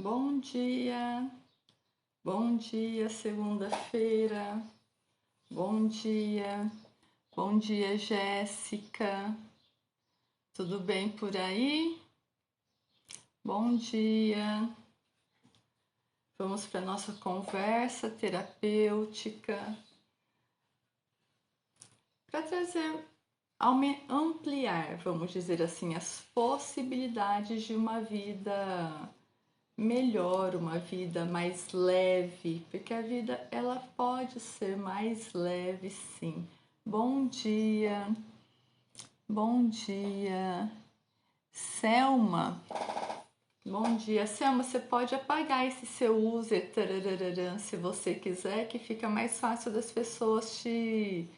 Bom dia, segunda-feira, bom dia, Jéssica, tudo bem por aí? Bom dia, vamos para a nossa conversa terapêutica para trazer, ampliar, vamos dizer assim, as possibilidades de uma vida melhor, uma vida mais leve, porque a vida ela pode ser mais leve, sim. Bom dia, Selma. Bom dia, Selma. Você pode apagar esse seu user tarararã, se você quiser, que fica mais fácil das pessoas te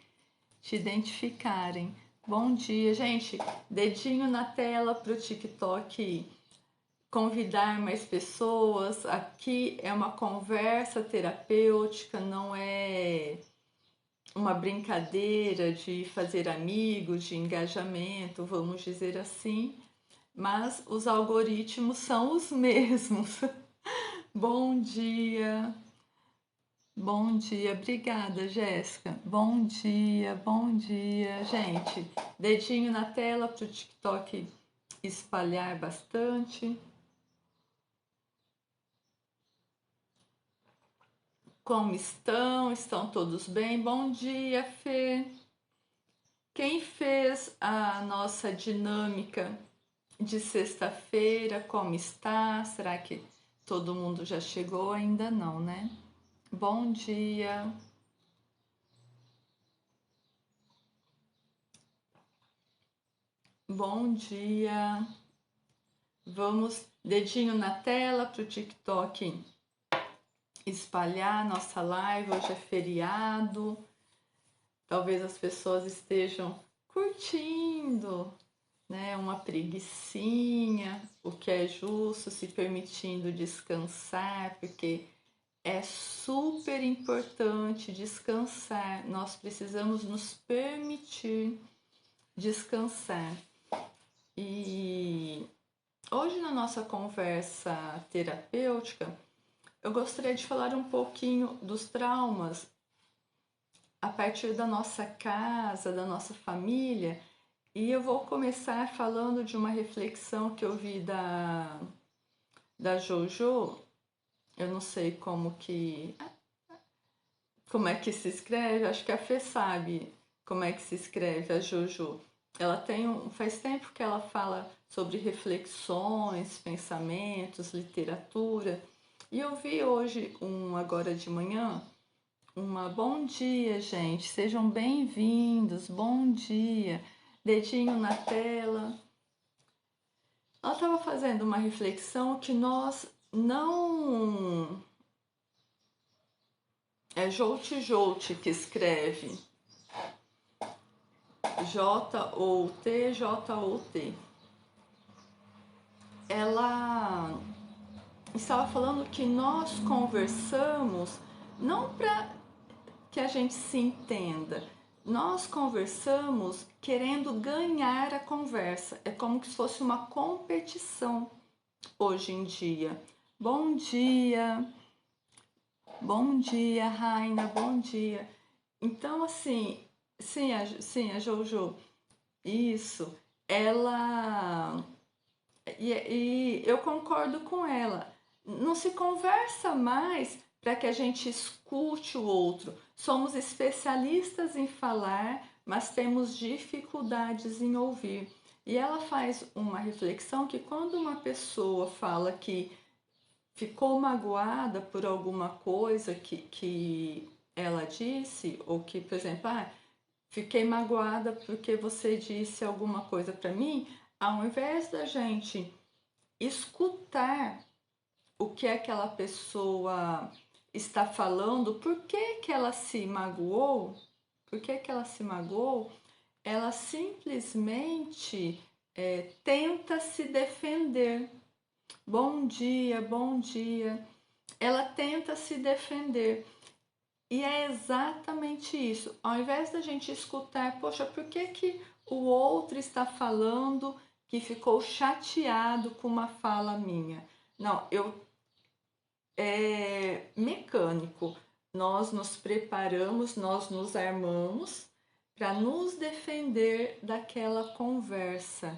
identificarem. Bom dia, gente. Dedinho na tela para o TikTok convidar mais pessoas. Aqui é uma conversa terapêutica, não é uma brincadeira de fazer amigos, de engajamento, vamos dizer assim, mas os algoritmos são os mesmos. Bom dia, obrigada, Jéssica. Bom dia, gente. Dedinho na tela para o TikTok espalhar bastante. Como estão? Estão todos bem? Bom dia, Fê. Quem fez a nossa dinâmica de sexta-feira? Como está? Será que todo mundo já chegou? Ainda não, né? Bom dia. Bom dia. Vamos, dedinho na tela para o TikTok espalhar nossa live. Hoje é feriado. Talvez as pessoas estejam curtindo, né, uma preguicinha, o que é justo, se permitindo descansar, porque é super importante descansar. Nós precisamos nos permitir descansar. E hoje na nossa conversa terapêutica, eu gostaria de falar um pouquinho dos traumas a partir da nossa casa, da nossa família, e eu vou começar falando de uma reflexão que eu vi da Jojo. Eu não sei como é que se escreve, acho que a Fê sabe como é que se escreve a Jojo. Ela faz tempo que ela fala sobre reflexões, pensamentos, literatura, e eu vi hoje agora de manhã. Bom dia, gente. Sejam bem-vindos. Bom dia. Dedinho na tela. Ela estava fazendo uma reflexão que nós não... É Jout que escreve. J-O-U-T, J-O-U-T. Ela estava falando que nós conversamos não para que a gente se entenda. Nós conversamos querendo ganhar a conversa. É como se fosse uma competição hoje em dia. Bom dia, Raina, bom dia. Então, assim, sim, a Jojo, isso, ela... E eu concordo com ela. Não se conversa mais para que a gente escute o outro. Somos especialistas em falar, mas temos dificuldades em ouvir. E ela faz uma reflexão que quando uma pessoa fala que ficou magoada por alguma coisa que ela disse, ou que, por exemplo, fiquei magoada porque você disse alguma coisa para mim, ao invés da gente escutar o que aquela pessoa está falando, por que ela se magoou, ela simplesmente tenta se defender. Bom dia. Ela tenta se defender. E é exatamente isso. Ao invés da gente escutar, poxa, por que o outro está falando que ficou chateado com uma fala minha? Não, mecânico. Nós nos preparamos, nós nos armamos para nos defender daquela conversa.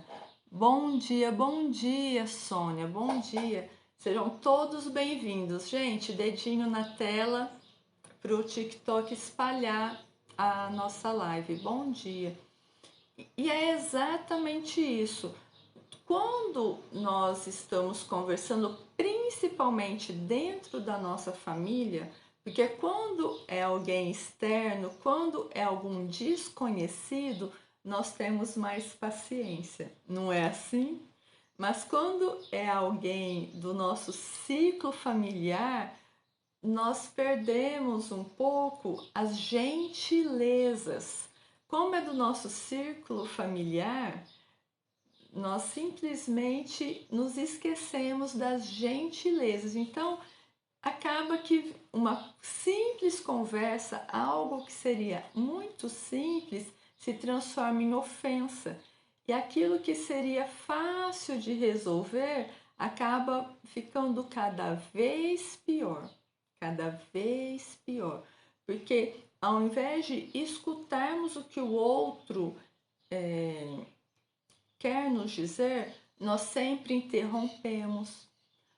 Bom dia, Sônia, bom dia. Sejam todos bem-vindos. Gente, dedinho na tela para o TikTok espalhar a nossa live. Bom dia. E é exatamente isso. Quando nós estamos conversando, principalmente dentro da nossa família, porque quando é alguém externo, quando é algum desconhecido, nós temos mais paciência, não é assim? Mas quando é alguém do nosso ciclo familiar, nós perdemos um pouco as gentilezas. Como é do nosso círculo familiar, nós simplesmente nos esquecemos das gentilezas. Então, acaba que uma simples conversa, algo que seria muito simples, se transforma em ofensa. E aquilo que seria fácil de resolver acaba ficando cada vez pior. Cada vez pior. Porque ao invés de escutarmos o que o outro quer nos dizer, nós sempre interrompemos,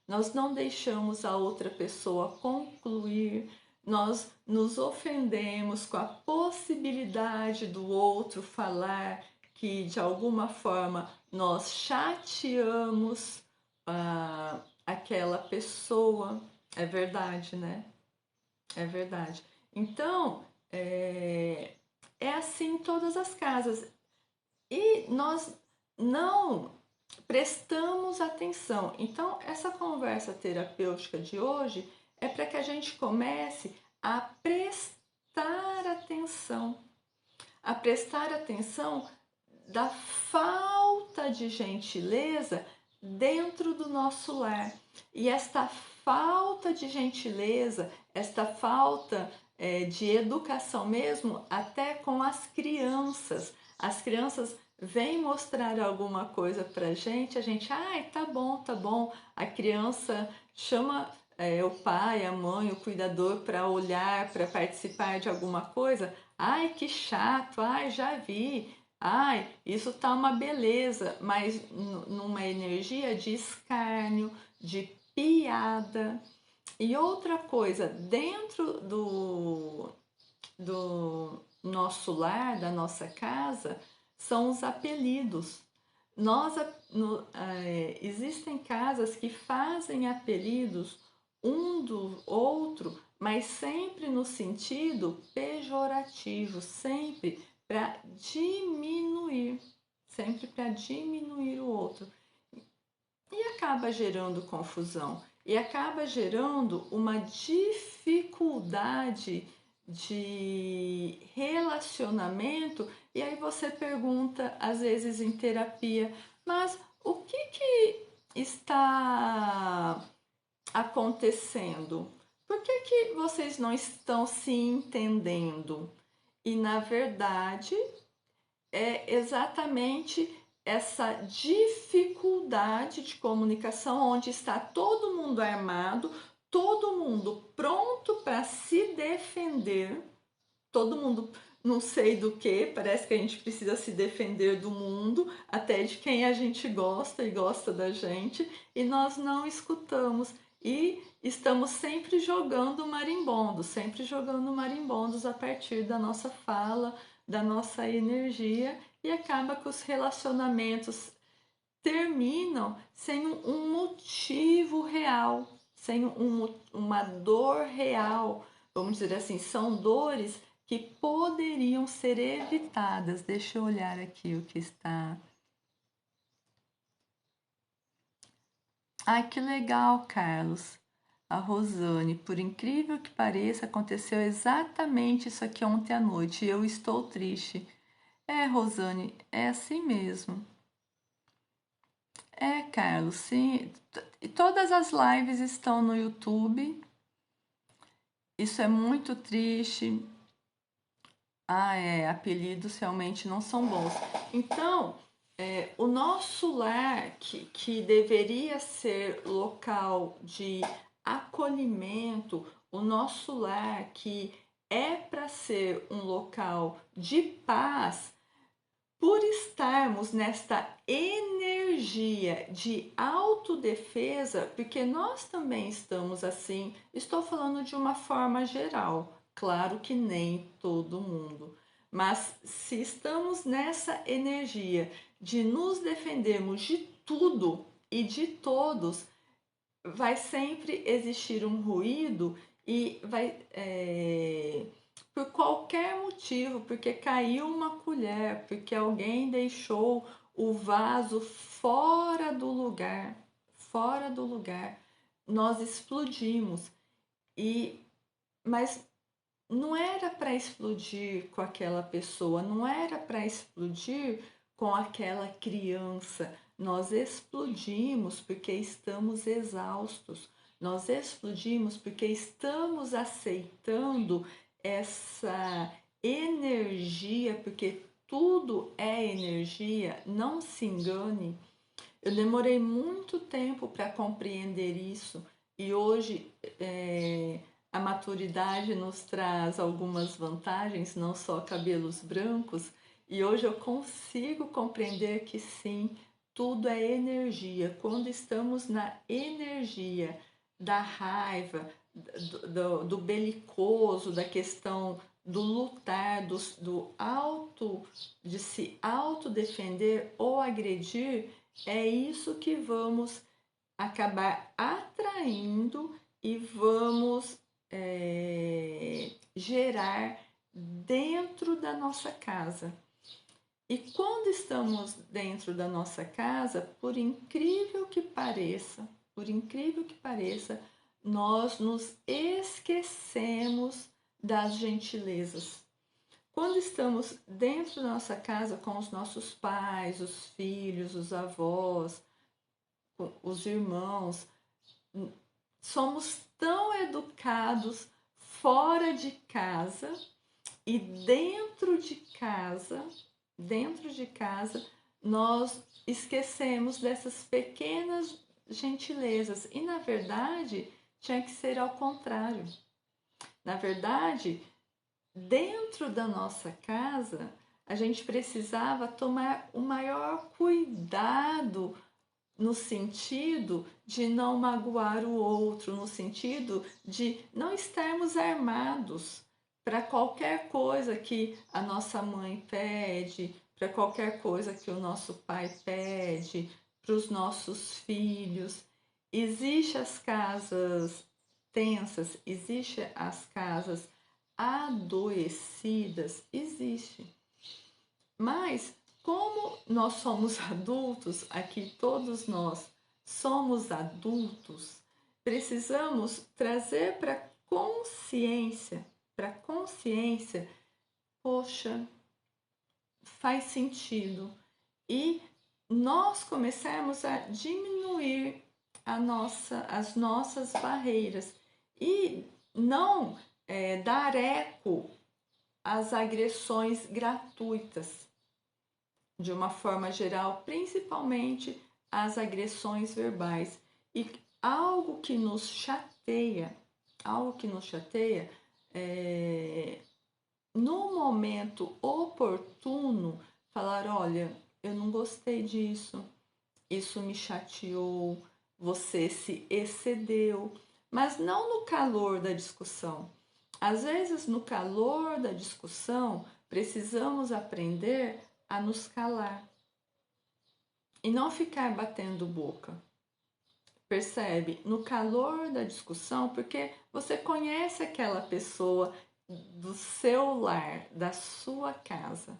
nós não deixamos a outra pessoa concluir, nós nos ofendemos com a possibilidade do outro falar que de alguma forma nós chateamos aquela pessoa. É verdade, né? É verdade. Então, é assim em todas as casas. E nós não prestamos atenção. Então, essa conversa terapêutica de hoje é para que a gente comece a prestar atenção da falta de gentileza dentro do nosso lar. E esta falta de gentileza, esta falta de educação mesmo, até com as crianças. As crianças vêm mostrar alguma coisa pra gente, a gente, ai, tá bom. A criança chama o pai, a mãe, o cuidador para olhar, para participar de alguma coisa. Ai, que chato, ai, já vi. Ai, isso tá uma beleza, mas numa energia de escárnio, de piada. E outra coisa, dentro do nosso lar, da nossa casa, são os apelidos. Existem casas que fazem apelidos um do outro, mas sempre no sentido pejorativo, sempre para diminuir o outro. E acaba gerando confusão, e acaba gerando uma dificuldade de relacionamento. E aí você pergunta, às vezes em terapia, mas o que está acontecendo? Por que vocês não estão se entendendo? E na verdade é exatamente essa dificuldade de comunicação, onde está todo mundo armado, todo mundo pronto para se defender, todo mundo não sei do que, parece que a gente precisa se defender do mundo, até de quem a gente gosta e gosta da gente, e nós não escutamos. E estamos sempre jogando marimbondos a partir da nossa fala, da nossa energia, e acaba que os relacionamentos terminam sem um motivo real, sem uma dor real. Vamos dizer assim, são dores que poderiam ser evitadas. Deixa eu olhar aqui o que está. Ai, que legal, Carlos. A Rosane, por incrível que pareça, aconteceu exatamente isso aqui ontem à noite e eu estou triste. É, Rosane, é assim mesmo. É, Carlos, sim. Todas as lives estão no YouTube. Isso é muito triste. Apelidos realmente não são bons. Então, o nosso lar, que deveria ser local de acolhimento, o nosso lar, que é para ser um local de paz, por estarmos nesta energia de autodefesa, porque nós também estamos assim, estou falando de uma forma geral, claro que nem todo mundo, mas se estamos nessa energia de nos defendermos de tudo e de todos, vai sempre existir um ruído e vai por qualquer motivo, porque caiu uma colher, porque alguém deixou o vaso fora do lugar, nós explodimos. Mas não era para explodir com aquela pessoa, não era para explodir com aquela criança. Nós explodimos porque estamos exaustos. Nós explodimos porque estamos aceitando essa energia, porque tudo é energia, não se engane. Eu demorei muito tempo para compreender isso e hoje a maturidade nos traz algumas vantagens, não só cabelos brancos, e hoje eu consigo compreender que sim, tudo é energia. Quando estamos na energia da raiva, do belicoso, da questão do lutar, de se autodefender ou agredir, é isso que vamos acabar atraindo e vamos gerar dentro da nossa casa. E quando estamos dentro da nossa casa, por incrível que pareça, nós nos esquecemos das gentilezas. Quando estamos dentro da nossa casa com os nossos pais, os filhos, os avós, os irmãos, somos tão educados fora de casa e dentro de casa, nós esquecemos dessas pequenas gentilezas. E na verdade, tinha que ser ao contrário. Na verdade, dentro da nossa casa, a gente precisava tomar o maior cuidado no sentido de não magoar o outro, no sentido de não estarmos armados para qualquer coisa que a nossa mãe pede, para qualquer coisa que o nosso pai pede, para os nossos filhos. Existem as casas tensas, existem as casas adoecidas, existe. Mas como nós somos adultos, aqui todos nós somos adultos, precisamos trazer para consciência, poxa, faz sentido. E nós começarmos a diminuir as nossas barreiras e não dar eco às agressões gratuitas, de uma forma geral, principalmente as agressões verbais. E algo que nos chateia é no momento oportuno falar, olha, eu não gostei disso, isso me chateou, você se excedeu, mas não no calor da discussão. Às vezes, no calor da discussão, precisamos aprender a nos calar e não ficar batendo boca. Percebe? No calor da discussão, porque você conhece aquela pessoa do seu lar, da sua casa.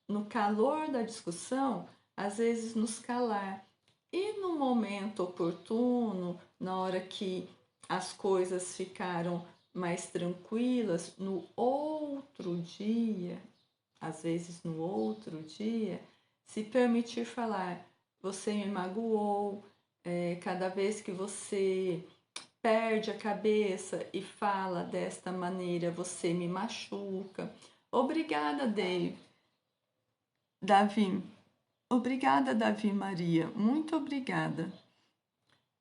No calor da discussão, às vezes nos calar. E no momento oportuno, na hora que as coisas ficaram mais tranquilas, no outro dia, às vezes no outro dia, se permitir falar, você me magoou, cada vez que você perde a cabeça e fala desta maneira, você me machuca. Obrigada, Davi. Obrigada, Davi Maria. Muito obrigada.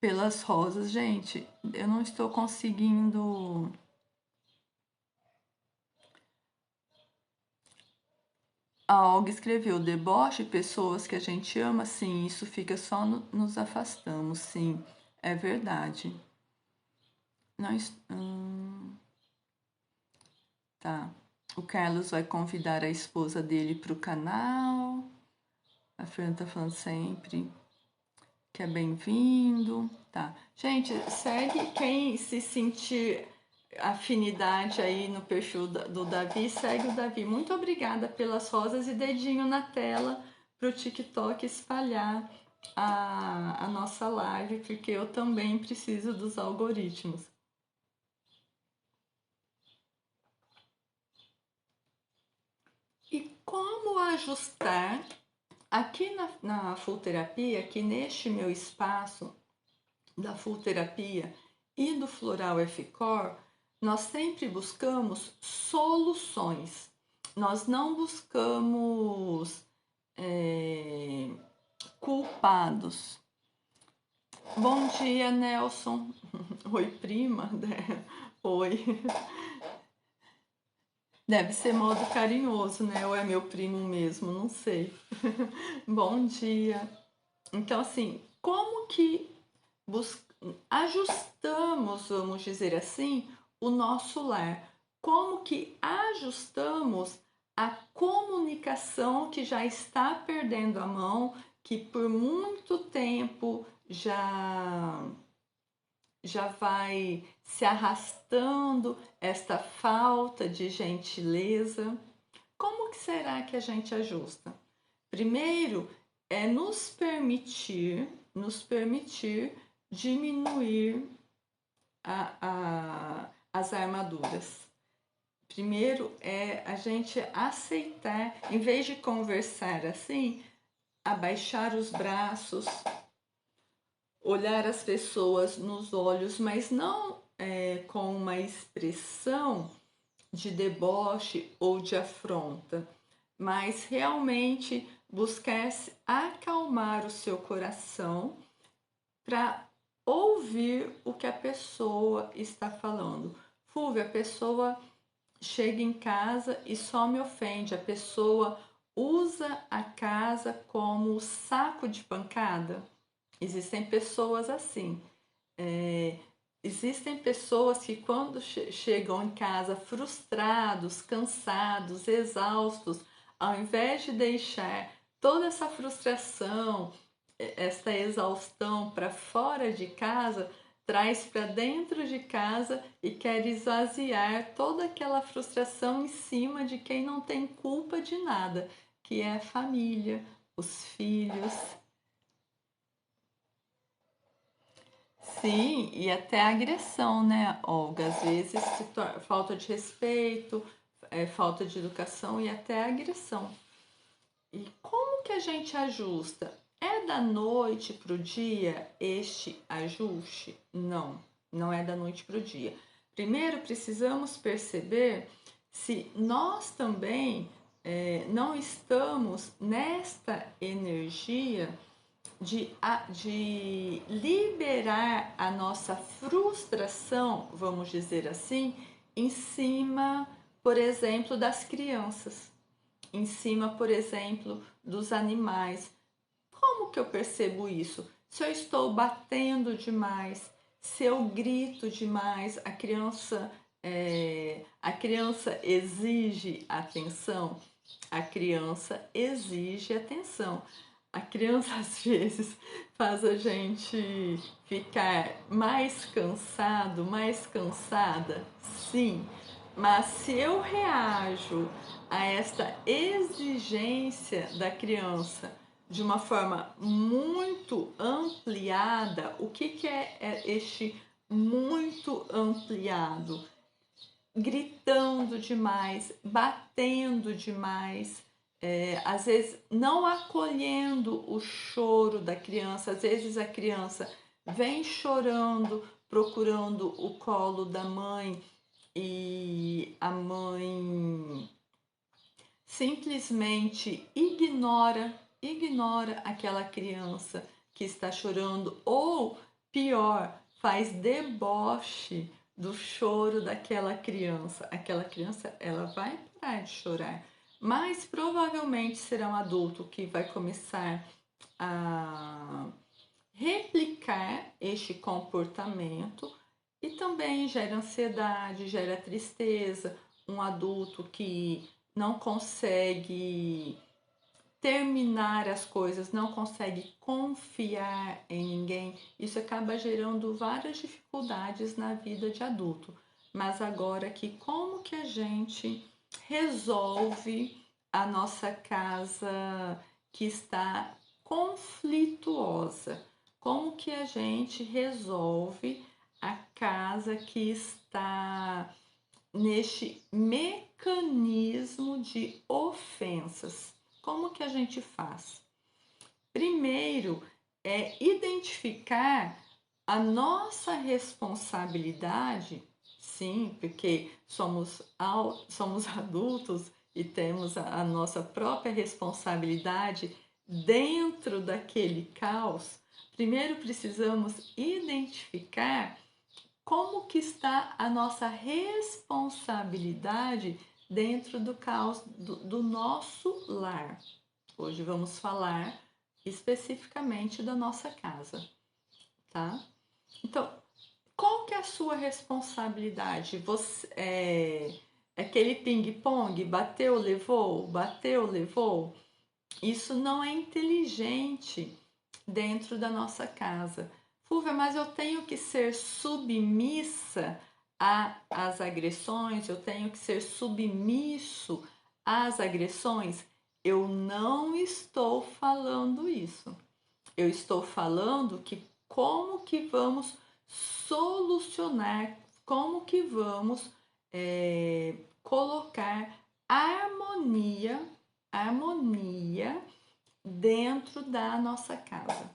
pelas rosas. Gente, eu não estou conseguindo. A Olga escreveu: deboche, pessoas que a gente ama, sim, isso fica só nos afastamos, sim, é verdade. Nós, tá. O Carlos vai convidar a esposa dele para o canal. A Fernanda tá falando sempre que é bem-vindo. Tá. Gente, segue quem se sentir afinidade aí no perfil do Davi, segue o Davi. Muito obrigada pelas rosas e dedinho na tela para o TikTok espalhar a nossa live, porque eu também preciso dos algoritmos. E como ajustar aqui na Full Terapia, aqui neste meu espaço da Full Terapia e do Floral F-Core, nós sempre buscamos soluções. Nós não buscamos culpados. Bom dia, Nelson. Oi, prima. Oi. Deve ser modo carinhoso, né? Ou é meu primo mesmo? Não sei. Bom dia. Então, assim, como que ajustamos, vamos dizer assim, o nosso lar? Como que ajustamos a comunicação que já está perdendo a mão, que por muito tempo já vai se arrastando esta falta de gentileza? Como que será que a gente ajusta? Primeiro é nos permitir diminuir as armaduras. Primeiro é a gente aceitar, em vez de conversar assim, abaixar os braços, olhar as pessoas nos olhos, mas não com uma expressão de deboche ou de afronta, mas realmente buscar acalmar o seu coração para ouvir o que a pessoa está falando. Fúvia, a pessoa chega em casa e só me ofende, a pessoa usa a casa como saco de pancada. Existem pessoas assim. Existem pessoas que quando chegam em casa frustrados, cansados, exaustos, ao invés de deixar toda essa frustração, essa exaustão para fora de casa, traz para dentro de casa e quer esvaziar toda aquela frustração em cima de quem não tem culpa de nada, que é a família, os filhos. Sim, e até agressão, né, Olga? Às vezes falta de respeito, falta de educação e até agressão. E como que a gente ajusta? É da noite para o dia este ajuste? Não, não é da noite para o dia. Primeiro precisamos perceber se nós também não estamos nesta energia de liberar a nossa frustração, vamos dizer assim, em cima, por exemplo, das crianças, em cima, por exemplo, dos animais. Como que eu percebo isso? Se eu estou batendo demais, se eu grito demais, a criança exige atenção, a criança exige atenção. A criança às vezes faz a gente ficar mais cansado, mais cansada, sim, mas se eu reajo a esta exigência da criança de uma forma muito ampliada, o que é este muito ampliado? Gritando demais, batendo demais, às vezes não acolhendo o choro da criança, às vezes a criança vem chorando, procurando o colo da mãe e a mãe simplesmente ignora aquela criança que está chorando ou Pior, faz deboche do choro daquela criança. Aquela criança, ela vai parar de chorar, mas provavelmente será um adulto que vai começar a replicar este comportamento e também gera ansiedade, gera tristeza. Um adulto que não consegue terminar as coisas, não consegue confiar em ninguém, isso acaba gerando várias dificuldades na vida de adulto. Mas agora aqui, como que a gente resolve a nossa casa que está conflituosa? Como que a gente resolve a casa que está neste mecanismo de ofensas? Como que a gente faz? Primeiro é identificar a nossa responsabilidade, sim, porque somos adultos e temos a nossa própria responsabilidade dentro daquele caos. Primeiro precisamos identificar como que está a nossa responsabilidade dentro do caos do nosso lar. Hoje vamos falar especificamente da nossa casa, tá? Então, qual que é a sua responsabilidade? Você aquele ping-pong, bateu, levou. Isso não é inteligente dentro da nossa casa. Fúvia, mas eu tenho que ser submissa às agressões, eu tenho que ser submisso às agressões. Eu não estou falando isso. Eu estou falando que como que vamos solucionar, como que vamos colocar harmonia dentro da nossa casa.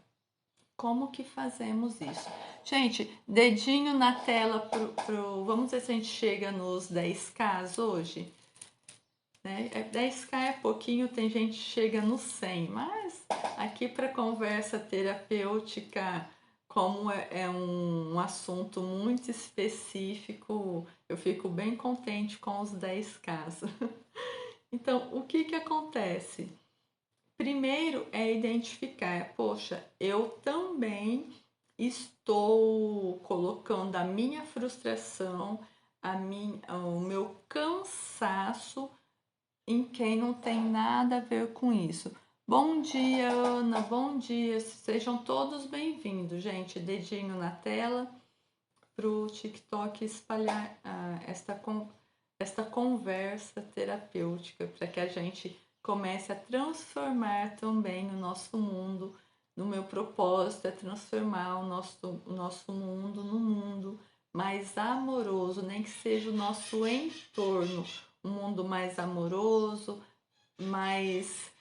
Como que fazemos isso? Gente, dedinho na tela vamos ver se a gente chega nos 10K hoje. Né? 10K é pouquinho, tem gente que chega no 100, mas aqui para conversa terapêutica, como é um assunto muito específico, eu fico bem contente com os 10K. Então, o que acontece? Primeiro é identificar, poxa, eu também estou colocando a minha frustração, o meu cansaço em quem não tem nada a ver com isso. Bom dia, Ana, bom dia, sejam todos bem-vindos, gente. Dedinho na tela para o TikTok espalhar esta conversa terapêutica, para que a gente comece a transformar também o nosso mundo. No meu propósito é transformar o nosso mundo num mundo mais amoroso, nem que seja o nosso entorno, um mundo mais amoroso, mais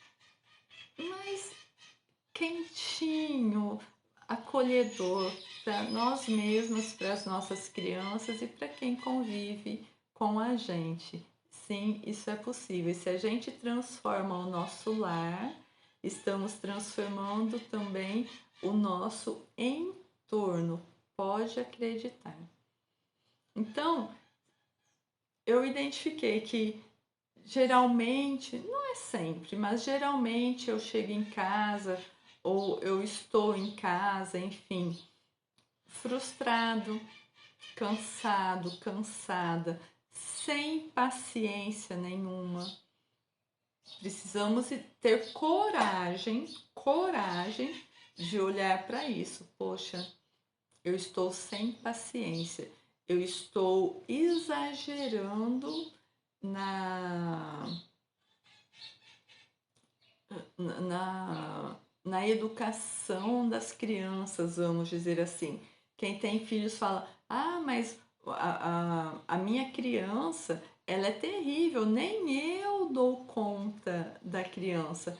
quentinho, acolhedor para nós mesmos, para as nossas crianças e para quem convive com a gente. Sim, isso é possível. E se a gente transforma o nosso lar, estamos transformando também o nosso entorno. Pode acreditar. Então, eu identifiquei que geralmente, não é sempre, mas geralmente eu chego em casa ou eu estou em casa, enfim, frustrado, cansado, cansada, sem paciência nenhuma. Precisamos ter coragem de olhar para isso. Poxa, eu estou sem paciência, eu estou exagerando na na educação das crianças, vamos dizer assim. Quem tem filhos fala, mas a minha criança, ela é terrível, nem eu dou conta da criança.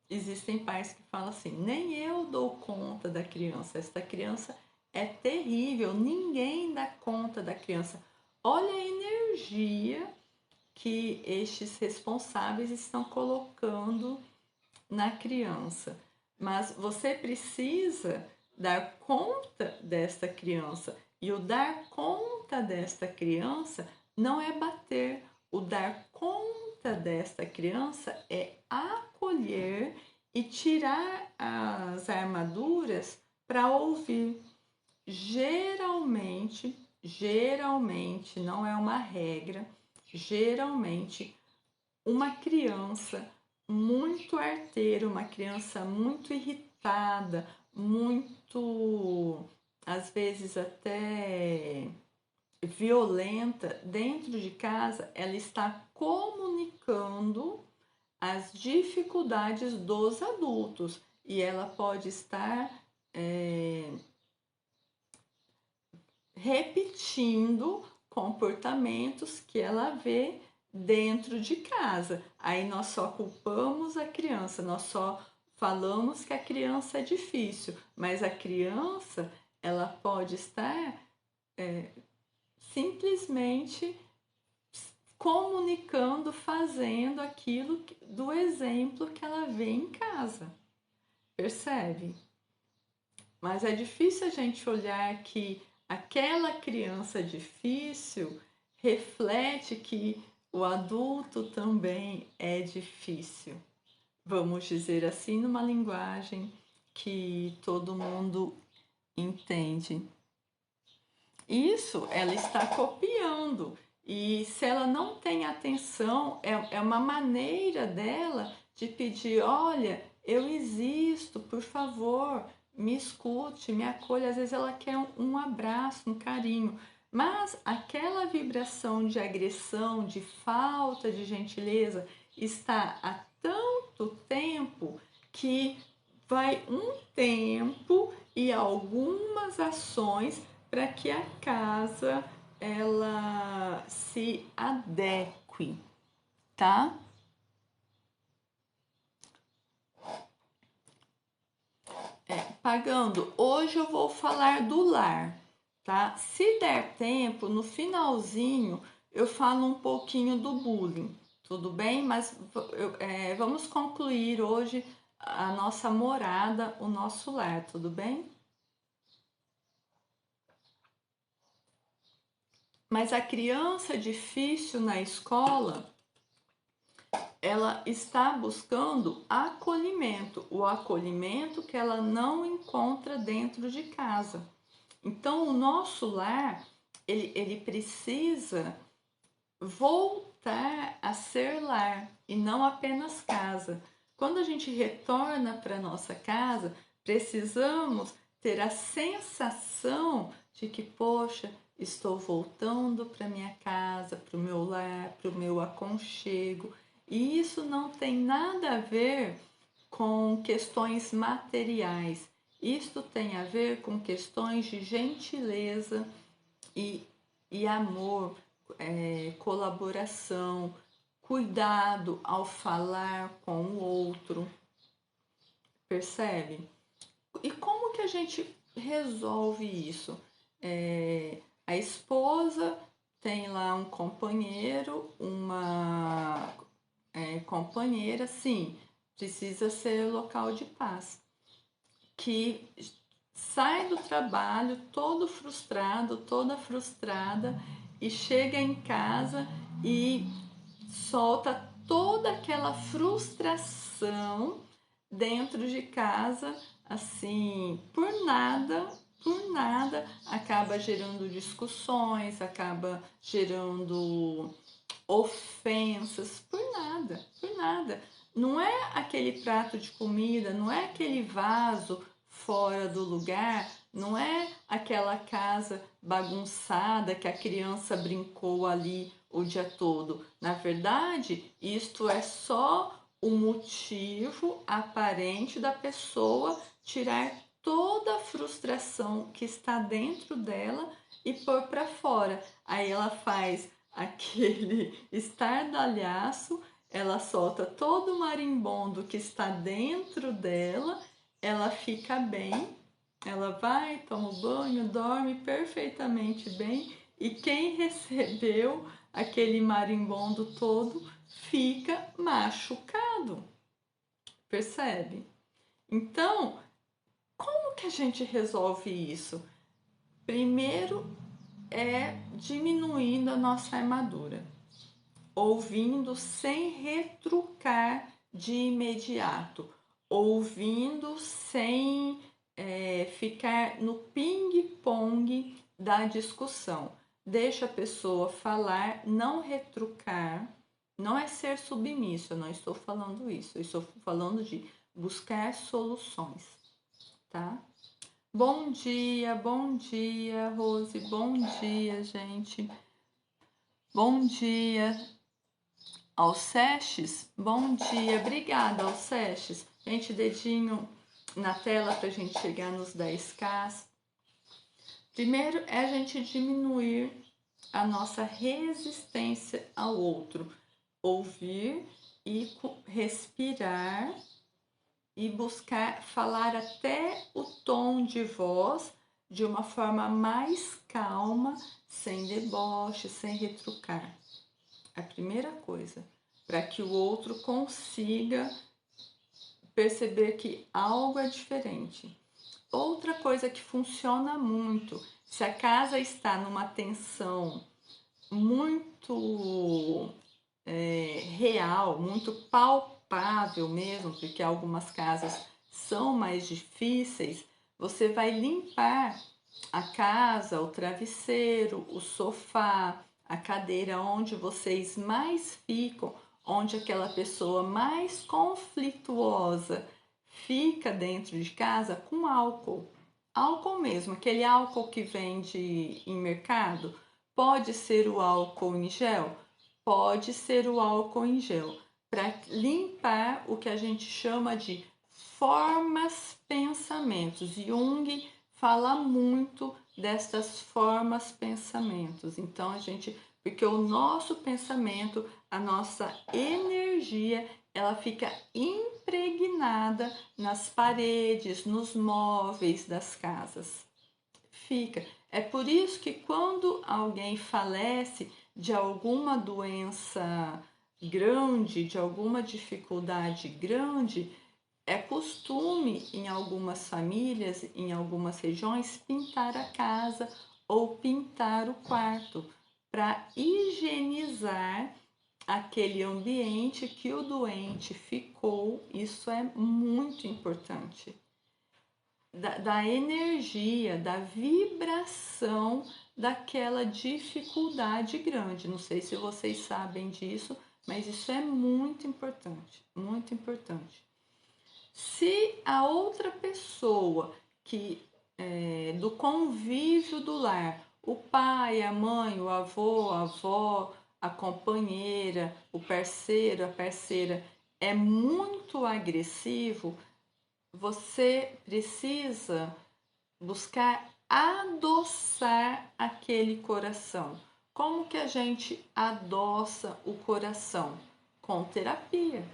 Existem pais que falam assim, nem eu dou conta da criança, esta criança é terrível, ninguém dá conta da criança. Olha a energia que estes responsáveis estão colocando na criança. Mas você precisa dar conta desta criança. E o dar conta desta criança não é bater. O dar conta desta criança é acolher e tirar as armaduras para ouvir. Geralmente, não é uma regra, geralmente uma criança muito arteira, uma criança muito irritada, muito, às vezes até violenta dentro de casa, ela está comunicando as dificuldades dos adultos e ela pode estar repetindo comportamentos que ela vê dentro de casa. Aí nós só culpamos a criança, nós só falamos que a criança é difícil, mas a criança ela pode estar simplesmente comunicando, fazendo aquilo do exemplo que ela vê em casa. Percebe? Mas é difícil a gente olhar que aquela criança difícil reflete que o adulto também é difícil. Vamos dizer assim, numa linguagem que todo mundo entende. Isso ela está copiando. E se ela não tem atenção, é uma maneira dela de pedir: olha, eu existo, por favor, me escute, me acolha. Às vezes ela quer um abraço, um carinho. Mas aquela vibração de agressão, de falta de gentileza, está há tanto tempo que vai um tempo e algumas ações para que a casa ela se adeque, tá? Pagando, hoje eu vou falar do lar, tá? Se der tempo, no finalzinho eu falo um pouquinho do bullying, tudo bem? Mas vamos concluir hoje a nossa morada, o nosso lar, tudo bem? Mas a criança difícil na escola, ela está buscando acolhimento, o acolhimento que ela não encontra dentro de casa. Então, o nosso lar, ele precisa voltar a ser lar e não apenas casa. Quando a gente retorna para nossa casa, precisamos ter a sensação de que, poxa, estou voltando para minha casa, para o meu lar, para o meu aconchego. E isso não tem nada a ver com questões materiais. Isto tem a ver com questões de gentileza e amor, colaboração, cuidado ao falar com o outro. Percebe? E como que a gente resolve isso? A esposa tem lá um companheiro, uma companheira, sim, precisa ser local de paz. Que sai do trabalho todo frustrado, toda frustrada e chega em casa e solta toda aquela frustração dentro de casa, assim, por nada, acaba gerando discussões, acaba gerando ofensas, por nada. Não é aquele prato de comida, não é aquele vaso fora do lugar, não é aquela casa bagunçada que a criança brincou ali o dia todo. Na verdade, isto é só o motivo aparente da pessoa tirar toda a frustração que está dentro dela e pôr para fora. Aí ela faz aquele estardalhaço, ela solta todo o marimbondo que está dentro dela, ela fica bem, ela vai, toma o banho, dorme perfeitamente bem e quem recebeu aquele marimbondo todo fica machucado. Percebe? Então, como que que a gente resolve isso? Primeiro é diminuindo a nossa armadura, ouvindo sem retrucar de imediato, ouvindo sem ficar no ping-pong da discussão. Deixa a pessoa falar, não retrucar. Não é ser submisso, eu não estou falando isso. Eu estou falando de buscar soluções, tá? Bom dia, Rose. Bom dia, gente. Bom dia, Alcestes. Bom dia, obrigada, Alcestes. Gente, dedinho na tela para a gente chegar nos 10K. Primeiro é a gente diminuir a nossa resistência ao outro. Ouvir e respirar e buscar falar até o tom de voz de uma forma mais calma, sem deboche, sem retrucar. A primeira coisa, para que o outro consiga perceber que algo é diferente. Outra coisa que funciona muito, se a casa está numa tensão muito real, muito palpável mesmo, porque algumas casas são mais difíceis, você vai limpar a casa, o travesseiro, o sofá, a cadeira onde vocês mais ficam, onde aquela pessoa mais conflituosa fica dentro de casa, com álcool. Álcool mesmo, aquele álcool que vende em mercado. Pode ser o álcool em gel? Pode ser o álcool em gel. Para limpar o que a gente chama de formas pensamentos. Jung fala muito destas formas pensamentos. Então porque o nosso pensamento, a nossa energia, ela fica impregnada nas paredes, nos móveis das casas. Fica. É por isso que quando alguém falece de alguma doença grande, de alguma dificuldade grande, é costume em algumas famílias, em algumas regiões, pintar a casa ou pintar o quarto para higienizar aquele ambiente que o doente ficou. Isso é muito importante. Da energia, da vibração daquela dificuldade grande. Não sei se vocês sabem disso, mas isso é muito importante, muito importante. Se a outra pessoa que do convívio do lar, o pai, a mãe, o avô, a avó, a companheira, o parceiro, a parceira é muito agressivo, você precisa buscar adoçar aquele coração. Como que a gente adoça o coração? Com terapia.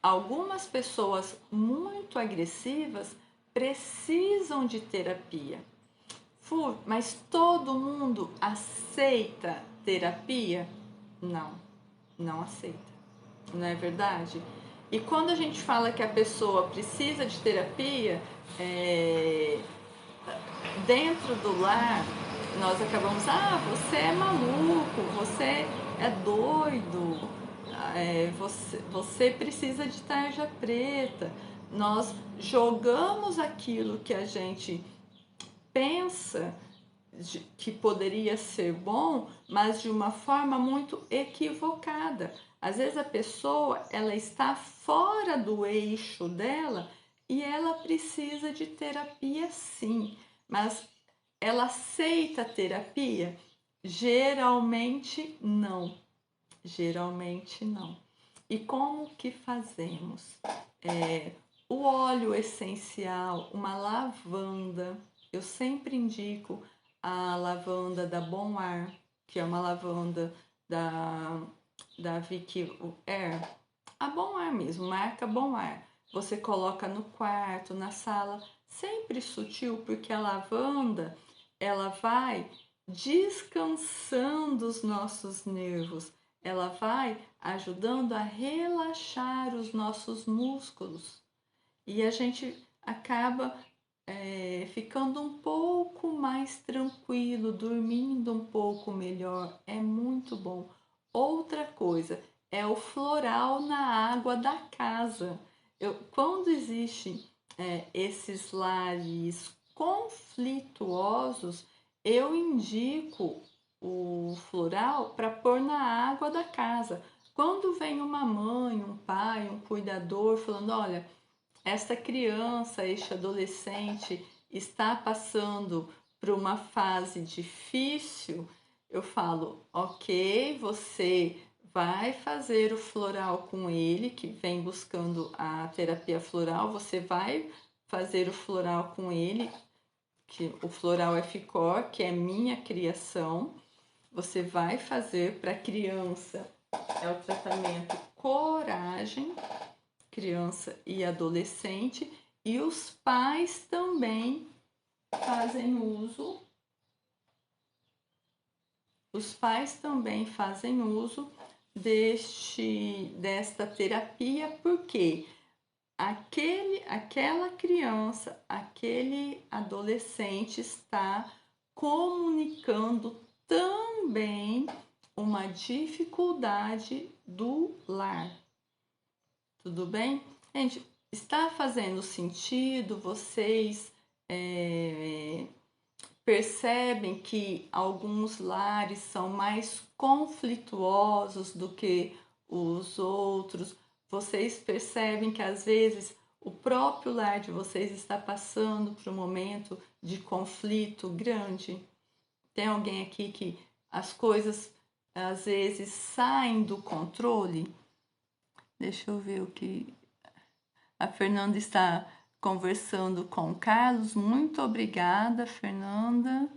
Algumas pessoas muito agressivas precisam de terapia. Mas todo mundo aceita terapia? Não, não aceita. Não é verdade? E quando a gente fala que a pessoa precisa de terapia, dentro do lar, nós acabamos, você é maluco, você é doido, você precisa de tarja preta. Nós jogamos aquilo que a gente pensa que poderia ser bom, mas de uma forma muito equivocada. Às vezes a pessoa ela está fora do eixo dela e ela precisa de terapia sim, mas ela aceita a terapia? Geralmente não. Geralmente não. E como que fazemos? O óleo essencial, uma lavanda. Eu sempre indico a lavanda da Bom Ar, que é uma lavanda da Vicky Air. A Bom Ar mesmo, marca Bom Ar. Você coloca no quarto, na sala, sempre sutil, porque a lavanda, ela vai descansando os nossos nervos, ela vai ajudando a relaxar os nossos músculos. E a gente acaba ficando um pouco mais tranquilo, dormindo um pouco melhor, é muito bom. Outra coisa é o floral na água da casa. Quando existe esses lares conflituosos, eu indico o floral para pôr na água da casa. Quando vem uma mãe, um pai, um cuidador falando, olha, esta criança, este adolescente está passando por uma fase difícil, eu falo, ok, você vai fazer o floral com ele, que vem buscando a terapia floral, você vai fazer o floral com ele, que o floral F-Core, que é minha criação, você vai fazer para a criança, é o tratamento Coragem, criança e adolescente, e os pais também fazem uso. Os pais também fazem uso desta terapia, porque aquela criança, aquele adolescente está comunicando também uma dificuldade do lar. Tudo bem? Gente, está fazendo sentido? Vocês percebem que alguns lares são mais conflituosos do que os outros? Vocês percebem que às vezes o próprio lar de vocês está passando por um momento de conflito grande? Tem alguém aqui que as coisas às vezes saem do controle? Deixa eu ver o que a Fernanda está conversando com o Carlos. Muito obrigada, Fernanda.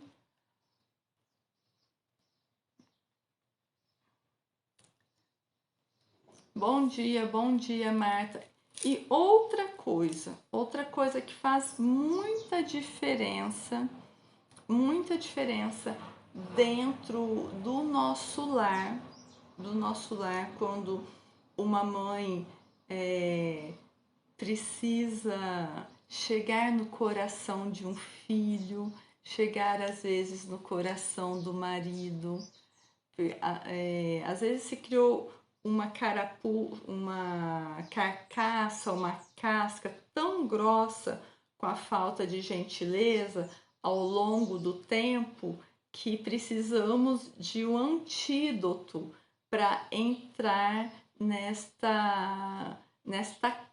Bom dia, Marta. E outra coisa que faz muita diferença dentro do nosso lar, quando uma mãe precisa chegar no coração de um filho, chegar às vezes no coração do marido. Às vezes se criou uma carcaça, uma casca tão grossa com a falta de gentileza ao longo do tempo que precisamos de um antídoto para entrar nesta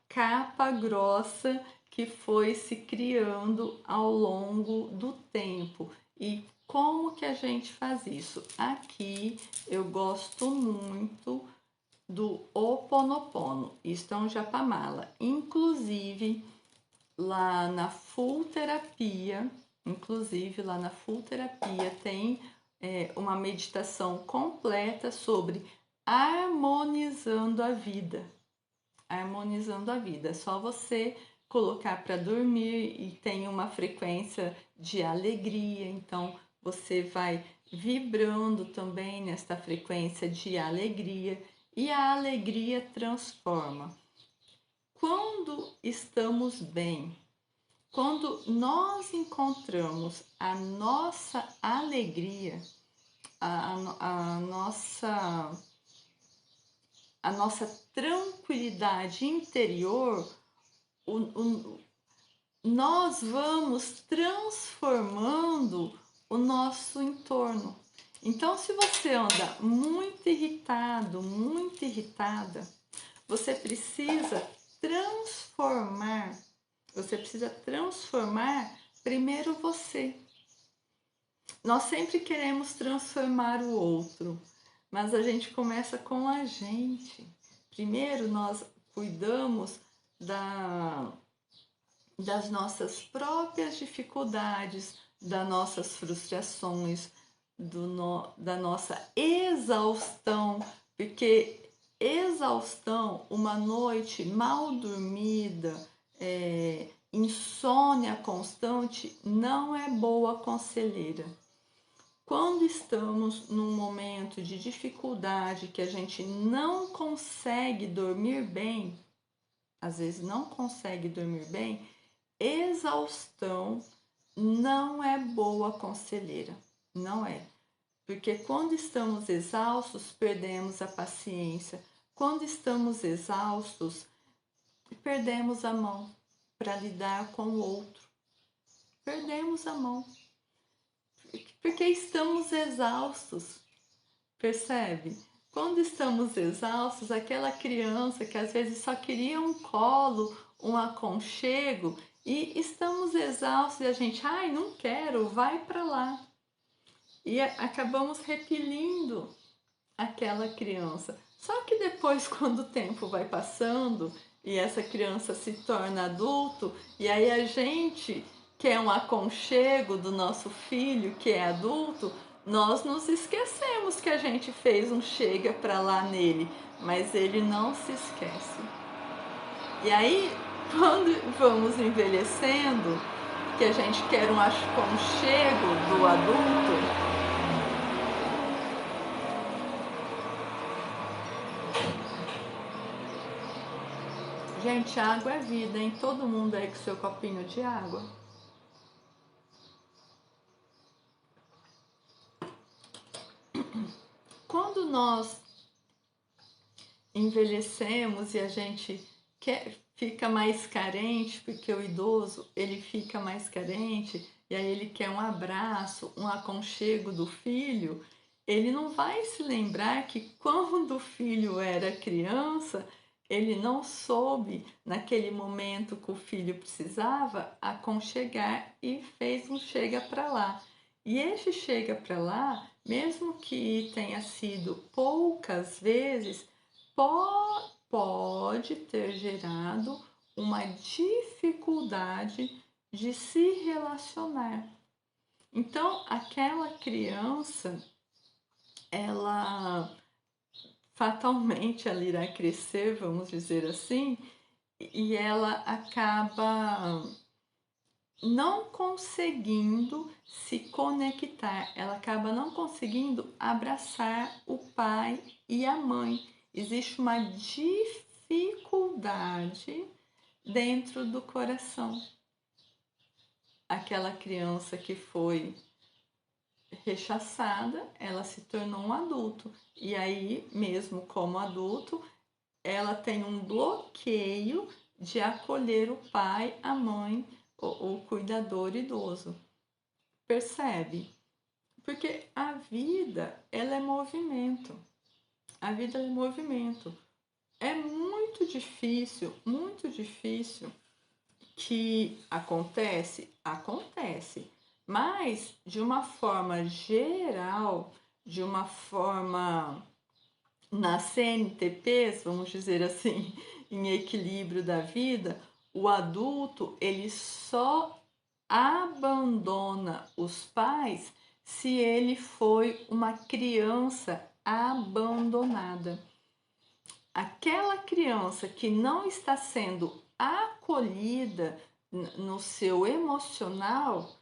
capa grossa que foi se criando ao longo do tempo. E como que a gente faz isso? Aqui eu gosto muito do Ho'oponopono. Isso é um japamala. Inclusive, lá na Full Terapia, tem uma meditação completa sobre harmonizando a vida. Harmonizando a vida. É só você colocar para dormir e tem uma frequência de alegria, então você vai vibrando também nesta frequência de alegria e a alegria transforma. Quando estamos bem, quando nós encontramos a nossa alegria, a nossa tranquilidade interior, nós vamos transformando o nosso entorno. Então, se você anda muito irritado, muito irritada, você precisa transformar primeiro você. Nós sempre queremos transformar o outro, mas a gente começa com a gente. Primeiro nós cuidamos das nossas próprias dificuldades, das nossas frustrações, da nossa exaustão, porque exaustão, uma noite mal dormida, insônia constante, não é boa conselheira. Quando estamos num momento de dificuldade que a gente não consegue dormir bem, às vezes não consegue dormir bem, exaustão não é boa conselheira, não é. Porque quando estamos exaustos, perdemos a paciência. Quando estamos exaustos, perdemos a mão para lidar com o outro. Perdemos a mão. Porque estamos exaustos, percebe? Quando estamos exaustos, aquela criança que às vezes só queria um colo, um aconchego, e estamos exaustos e a gente, ai, não quero, vai para lá. E acabamos repelindo aquela criança. Só que depois, quando o tempo vai passando e essa criança se torna adulto, e aí a gente quer um aconchego do nosso filho que é adulto, nós nos esquecemos que a gente fez um chega pra lá nele, mas ele não se esquece. E aí, quando vamos envelhecendo, que a gente quer um aconchego do adulto, gente, água é vida, hein? Todo mundo aí com seu copinho de água. Quando nós envelhecemos e a gente fica mais carente, porque o idoso ele fica mais carente e aí ele quer um abraço, um aconchego do filho, ele não vai se lembrar que quando o filho era criança, ele não soube, naquele momento que o filho precisava, aconchegar e fez um chega para lá. E este chega para lá, mesmo que tenha sido poucas vezes, pode ter gerado uma dificuldade de se relacionar. Então, aquela criança, ela fatalmente ela irá crescer, vamos dizer assim, e ela acaba não conseguindo se conectar, ela acaba não conseguindo abraçar o pai e a mãe. Existe uma dificuldade dentro do coração. Aquela criança que foi rechaçada, ela se tornou um adulto. E aí, mesmo como adulto, ela tem um bloqueio de acolher o pai, a mãe, o cuidador idoso. Percebe? Porque a vida, ela é movimento. A vida é movimento. É muito difícil que acontece, mas de uma forma geral, de uma forma nas CNTPs, vamos dizer assim, em equilíbrio da vida, o adulto ele só abandona os pais se ele foi uma criança abandonada. Aquela criança que não está sendo acolhida no seu emocional,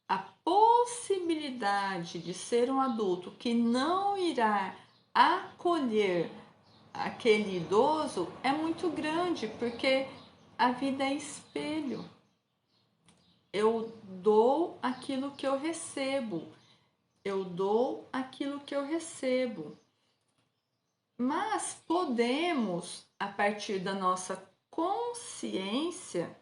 a possibilidade de ser um adulto que não irá acolher aquele idoso é muito grande, porque a vida é espelho. Eu dou aquilo que eu recebo. Eu dou aquilo que eu recebo. Mas podemos, a partir da nossa consciência.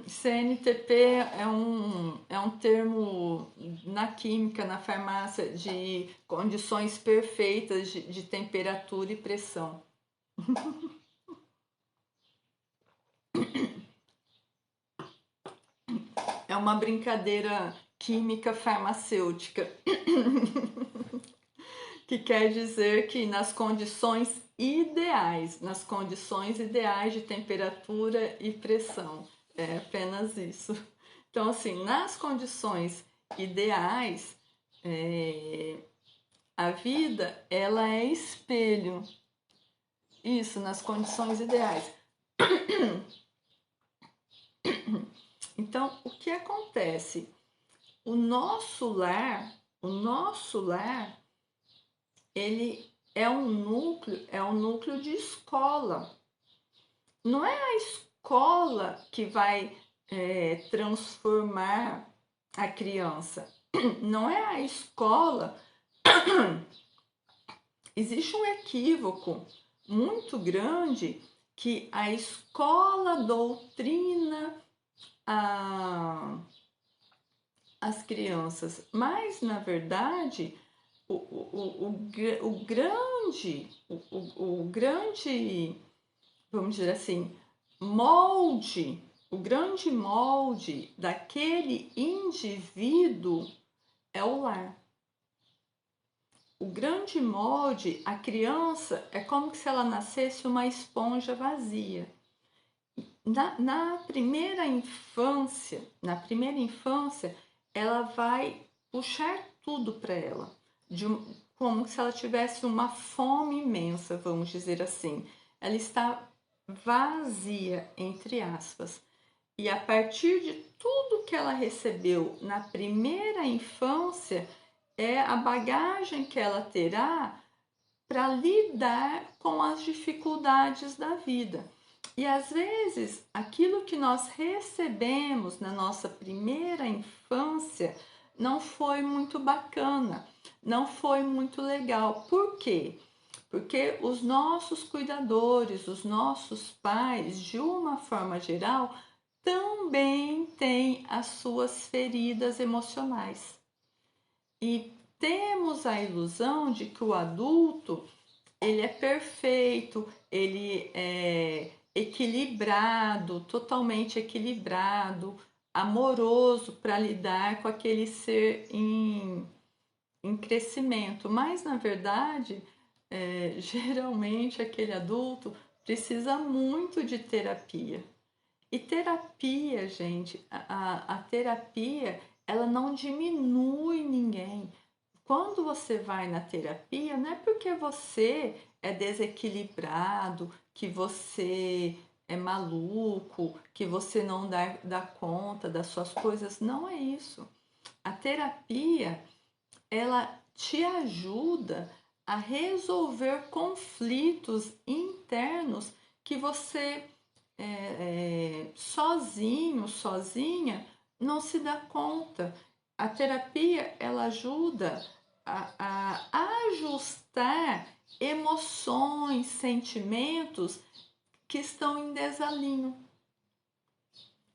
CNTP é um termo na química, na farmácia, de condições perfeitas de temperatura e pressão. É uma brincadeira química farmacêutica, que quer dizer que nas condições ideais de temperatura e pressão. É apenas isso. Então, assim, nas condições ideais, a vida, ela é espelho. Isso, nas condições ideais. Então, o que acontece? O nosso lar, ele é um núcleo de escola. não é a escola que vai transformar a criança. Não é a escola. Existe um equívoco muito grande que a escola doutrina as crianças, mas na verdade o grande, vamos dizer assim, o grande molde daquele indivíduo é o lar. O grande molde, a criança, é como se ela nascesse uma esponja vazia. Na primeira infância, ela vai puxar tudo para ela, como se ela tivesse uma fome imensa, vamos dizer assim. Ela está vazia, entre aspas. E a partir de tudo que ela recebeu na primeira infância, é a bagagem que ela terá para lidar com as dificuldades da vida. E às vezes, aquilo que nós recebemos na nossa primeira infância não foi muito bacana, não foi muito legal. Por quê? Porque os nossos cuidadores, os nossos pais, de uma forma geral, também têm as suas feridas emocionais. E temos a ilusão de que o adulto, ele é perfeito, ele é equilibrado, totalmente equilibrado, amoroso para lidar com aquele ser em crescimento. Mas, na verdade, geralmente aquele adulto precisa muito de terapia. E terapia, gente, a terapia, ela não diminui ninguém. Quando você vai na terapia, não é porque você é desequilibrado, que você é maluco, que você não dá conta das suas coisas. Não é isso. A terapia, ela te ajuda a resolver conflitos internos que você sozinho, sozinha, não se dá conta. A terapia, ela ajuda a ajustar emoções, sentimentos que estão em desalinho.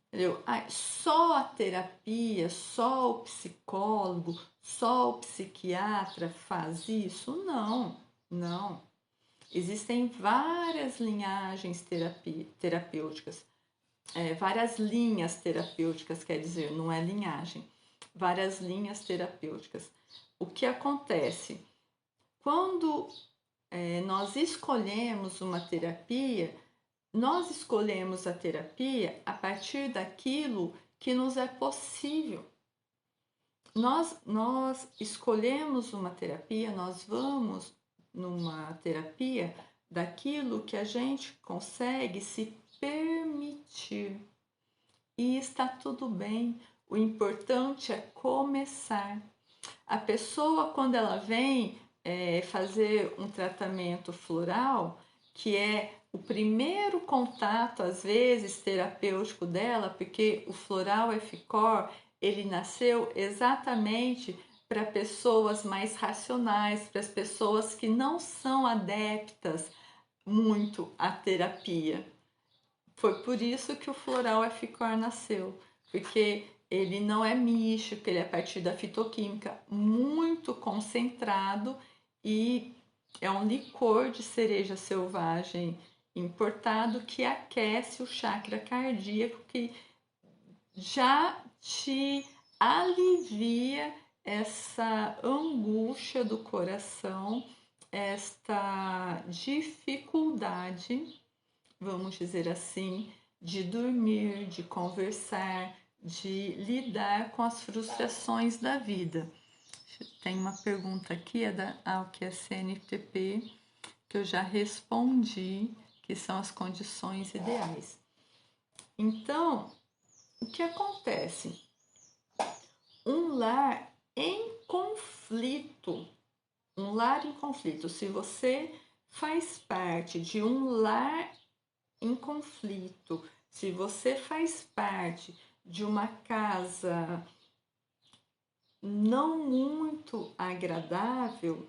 Entendeu? Só a terapia, só o psicólogo, só o psiquiatra faz isso? Não, não. Existem várias linhagens terapêuticas, várias linhas terapêuticas, quer dizer, não é linhagem, várias linhas terapêuticas. O que acontece? Quando nós escolhemos uma terapia, nós escolhemos a terapia a partir daquilo que nos é possível. Nós escolhemos uma terapia, nós vamos numa terapia daquilo que a gente consegue se permitir. E está tudo bem. O importante é começar. A pessoa, quando ela vem fazer um tratamento floral, que é o primeiro contato, às vezes, terapêutico dela, porque o floral F-Core, ele nasceu exatamente para pessoas mais racionais, para as pessoas que não são adeptas muito à terapia. Foi por isso que o floral F-Core nasceu, porque ele não é místico, ele é a partir da fitoquímica muito concentrado e é um licor de cereja selvagem importado que aquece o chakra cardíaco, que já te alivia essa angústia do coração, esta dificuldade, vamos dizer assim, de dormir, de conversar, de lidar com as frustrações da vida. Tem uma pergunta aqui, que é CNTP, que eu já respondi, que são as condições ideais. Então, o que acontece? Um lar em conflito, se você faz parte de um lar em conflito, se você faz parte de uma casa não muito agradável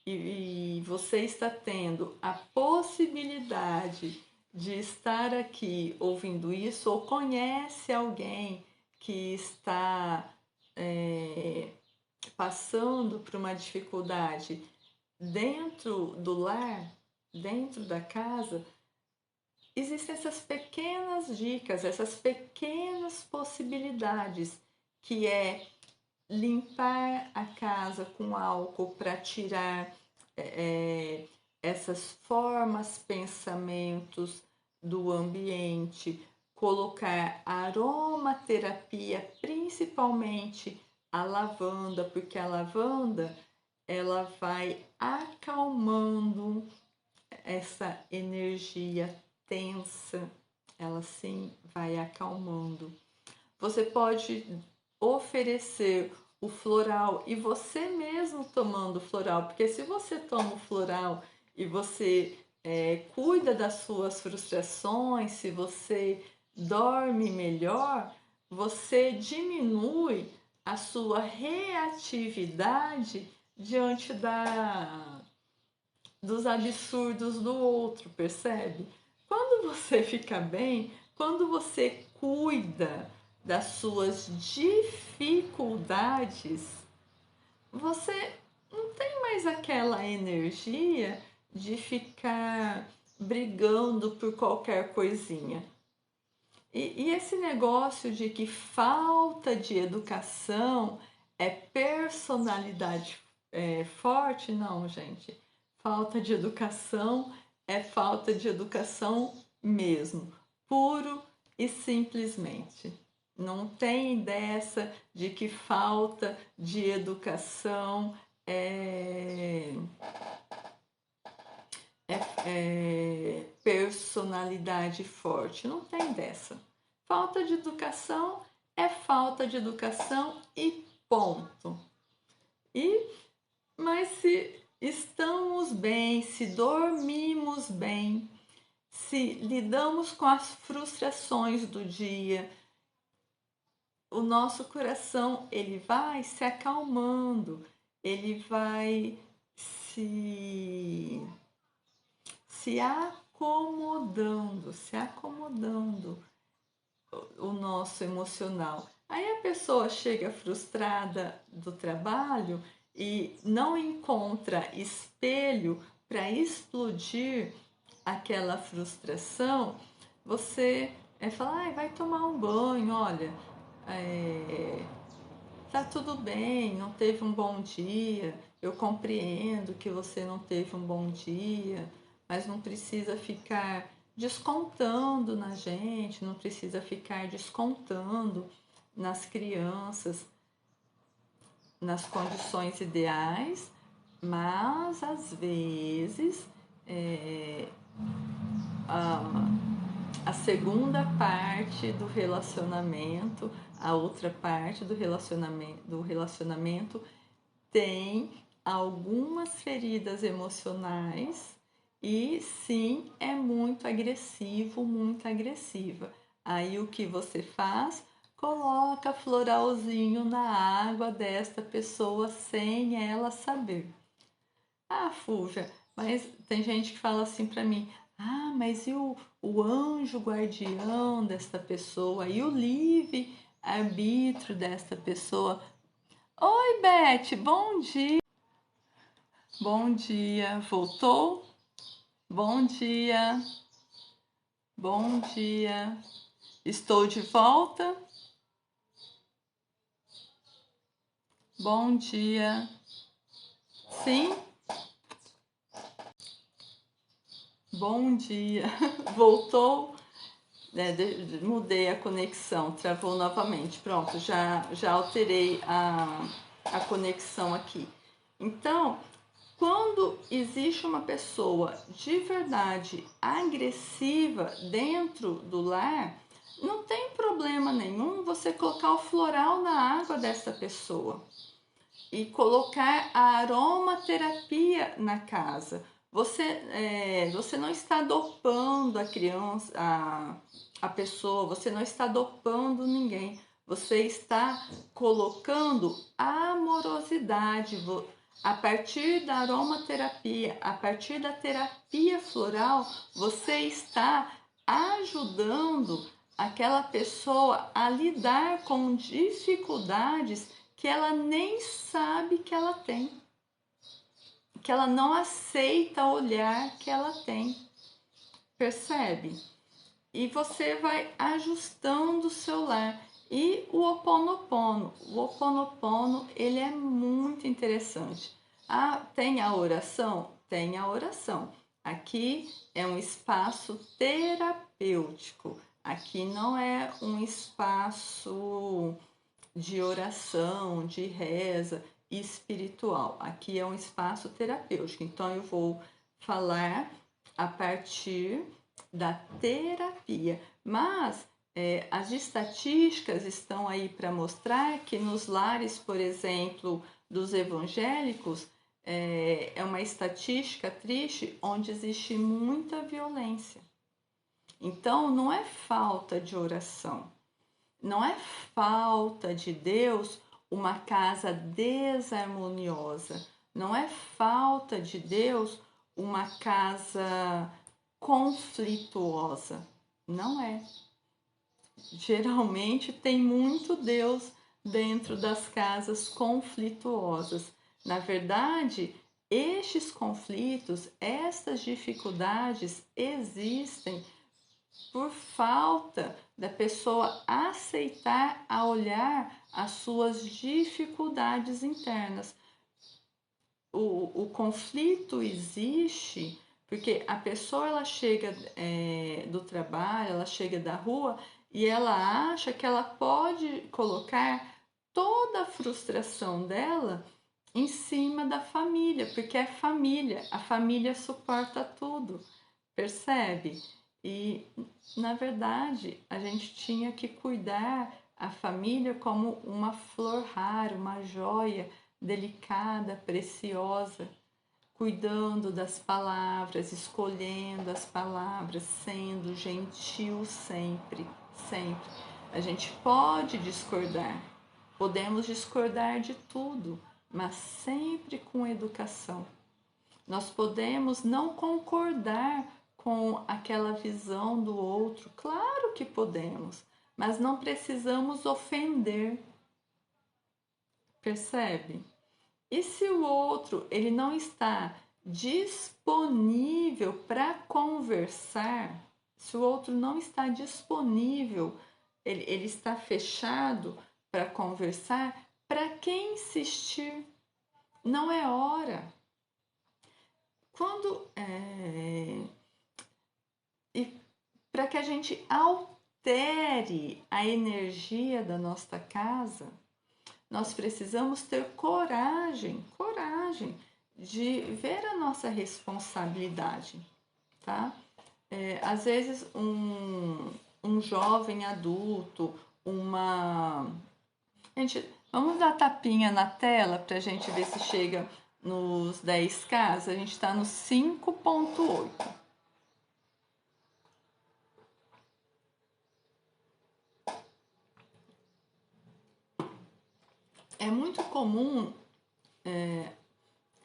e você está tendo a possibilidade de estar aqui ouvindo isso, ou conhece alguém que está passando por uma dificuldade dentro do lar, dentro da casa, existem essas pequenas dicas, essas pequenas possibilidades, que é limpar a casa com álcool para tirar essas formas, pensamentos do ambiente, colocar aromaterapia, principalmente a lavanda, porque a lavanda ela vai acalmando essa energia tensa, ela sim vai acalmando. Você pode oferecer o floral e você mesmo tomando o floral, porque se você toma o floral e você cuida das suas frustrações, se você dorme melhor, você diminui a sua reatividade diante dos absurdos do outro, percebe? Quando você fica bem, quando você cuida das suas dificuldades, você não tem mais aquela energia de ficar brigando por qualquer coisinha. E esse negócio de que falta de educação é personalidade forte, não, gente. Falta de educação é falta de educação mesmo, puro e simplesmente. Não tem dessa de que falta de educação personalidade forte. Não tem dessa. Falta de educação é falta de educação e ponto. Mas se estamos bem, se dormimos bem, se lidamos com as frustrações do dia, o nosso coração ele vai se acalmando, ele vai se acomodando o nosso emocional. Aí a pessoa chega frustrada do trabalho e não encontra espelho para explodir aquela frustração. Você fala, vai tomar um banho, olha, tá tudo bem, não teve um bom dia, eu compreendo que você não teve um bom dia, mas não precisa ficar descontando na gente, não precisa ficar descontando nas crianças, nas condições ideais, mas às vezes a segunda parte do relacionamento, a outra parte do relacionamento tem algumas feridas emocionais e sim é muito agressivo, muito agressiva. Aí o que você faz? Coloca floralzinho na água desta pessoa sem ela saber. Ah, Fúvia, mas tem gente que fala assim para mim, mas e o anjo guardião desta pessoa? E o livre-arbítrio desta pessoa? Oi, Beth, bom dia. Bom dia, voltou? Bom dia, bom dia. Estou de volta? Bom dia. Sim? Bom dia. Voltou? Mudei a conexão, travou novamente. Pronto, já alterei a conexão aqui. Então, quando existe uma pessoa de verdade agressiva dentro do lar, não tem problema nenhum você colocar o floral na água dessa pessoa e colocar a aromaterapia na casa. você não está dopando a criança, a pessoa, você não está dopando ninguém. Você está colocando amorosidade a partir da aromaterapia, a partir da terapia floral, você está ajudando aquela pessoa a lidar com dificuldades que ela nem sabe que ela tem, que ela não aceita olhar que ela tem, percebe? E você vai ajustando o seu lar. E o Ho'oponopono, ele é muito interessante. Tem a oração? Tem a oração. Aqui é um espaço terapêutico. Aqui não é um espaço de oração, de reza espiritual. Aqui é um espaço terapêutico. Então eu vou falar a partir da terapia. Mas as estatísticas estão aí para mostrar que nos lares, por exemplo, dos evangélicos, é uma estatística triste onde existe muita violência. Então, não é falta de oração, não é falta de Deus uma casa desarmoniosa, não é falta de Deus uma casa conflituosa. Não é. Geralmente tem muito Deus dentro das casas conflituosas. Na verdade, estes conflitos, estas dificuldades existem por falta da pessoa aceitar a olhar as suas dificuldades internas. O conflito existe porque a pessoa ela chega do trabalho, ela chega da rua e ela acha que ela pode colocar toda a frustração dela em cima da família, porque é família, a família suporta tudo, percebe? E na verdade a gente tinha que cuidar a família como uma flor rara, uma joia delicada, preciosa, cuidando das palavras, escolhendo as palavras, sendo gentil sempre, sempre. A gente pode discordar, podemos discordar de tudo, mas sempre com educação. Nós podemos não concordar com aquela visão do outro, claro que podemos, mas não precisamos ofender, percebe? E se o outro ele não está disponível para conversar, se o outro não está disponível, ele está fechado para conversar, para que insistir? Não é hora. E para que a gente altere a energia da nossa casa, nós precisamos ter coragem de ver a nossa responsabilidade, tá? Às vezes um jovem adulto, Gente, vamos dar tapinha na tela para a gente ver se chega nos 10K. A gente está no 5.8. É muito comum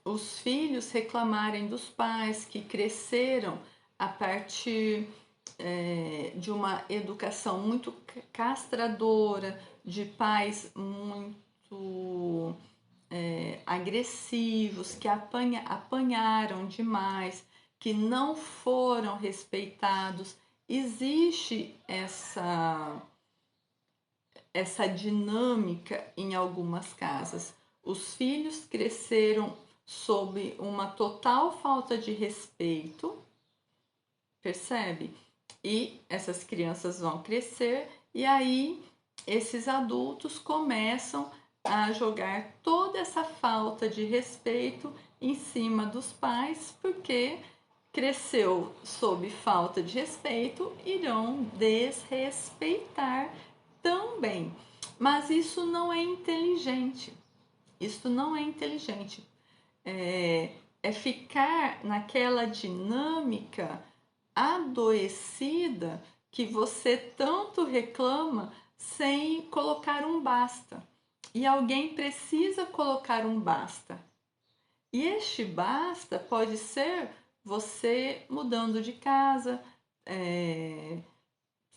os filhos reclamarem dos pais que cresceram a partir de uma educação muito castradora, de pais muito agressivos, que apanharam demais, que não foram respeitados. Existe essa dinâmica em algumas casas. Os filhos cresceram sob uma total falta de respeito, percebe? E essas crianças vão crescer e aí esses adultos começam a jogar toda essa falta de respeito em cima dos pais, porque cresceu sob falta de respeito, irão desrespeitar também. Mas isso não é inteligente. Isso não é inteligente. é ficar naquela dinâmica adoecida que você tanto reclama sem colocar um basta. E alguém precisa colocar um basta. E este basta pode ser você mudando de casa,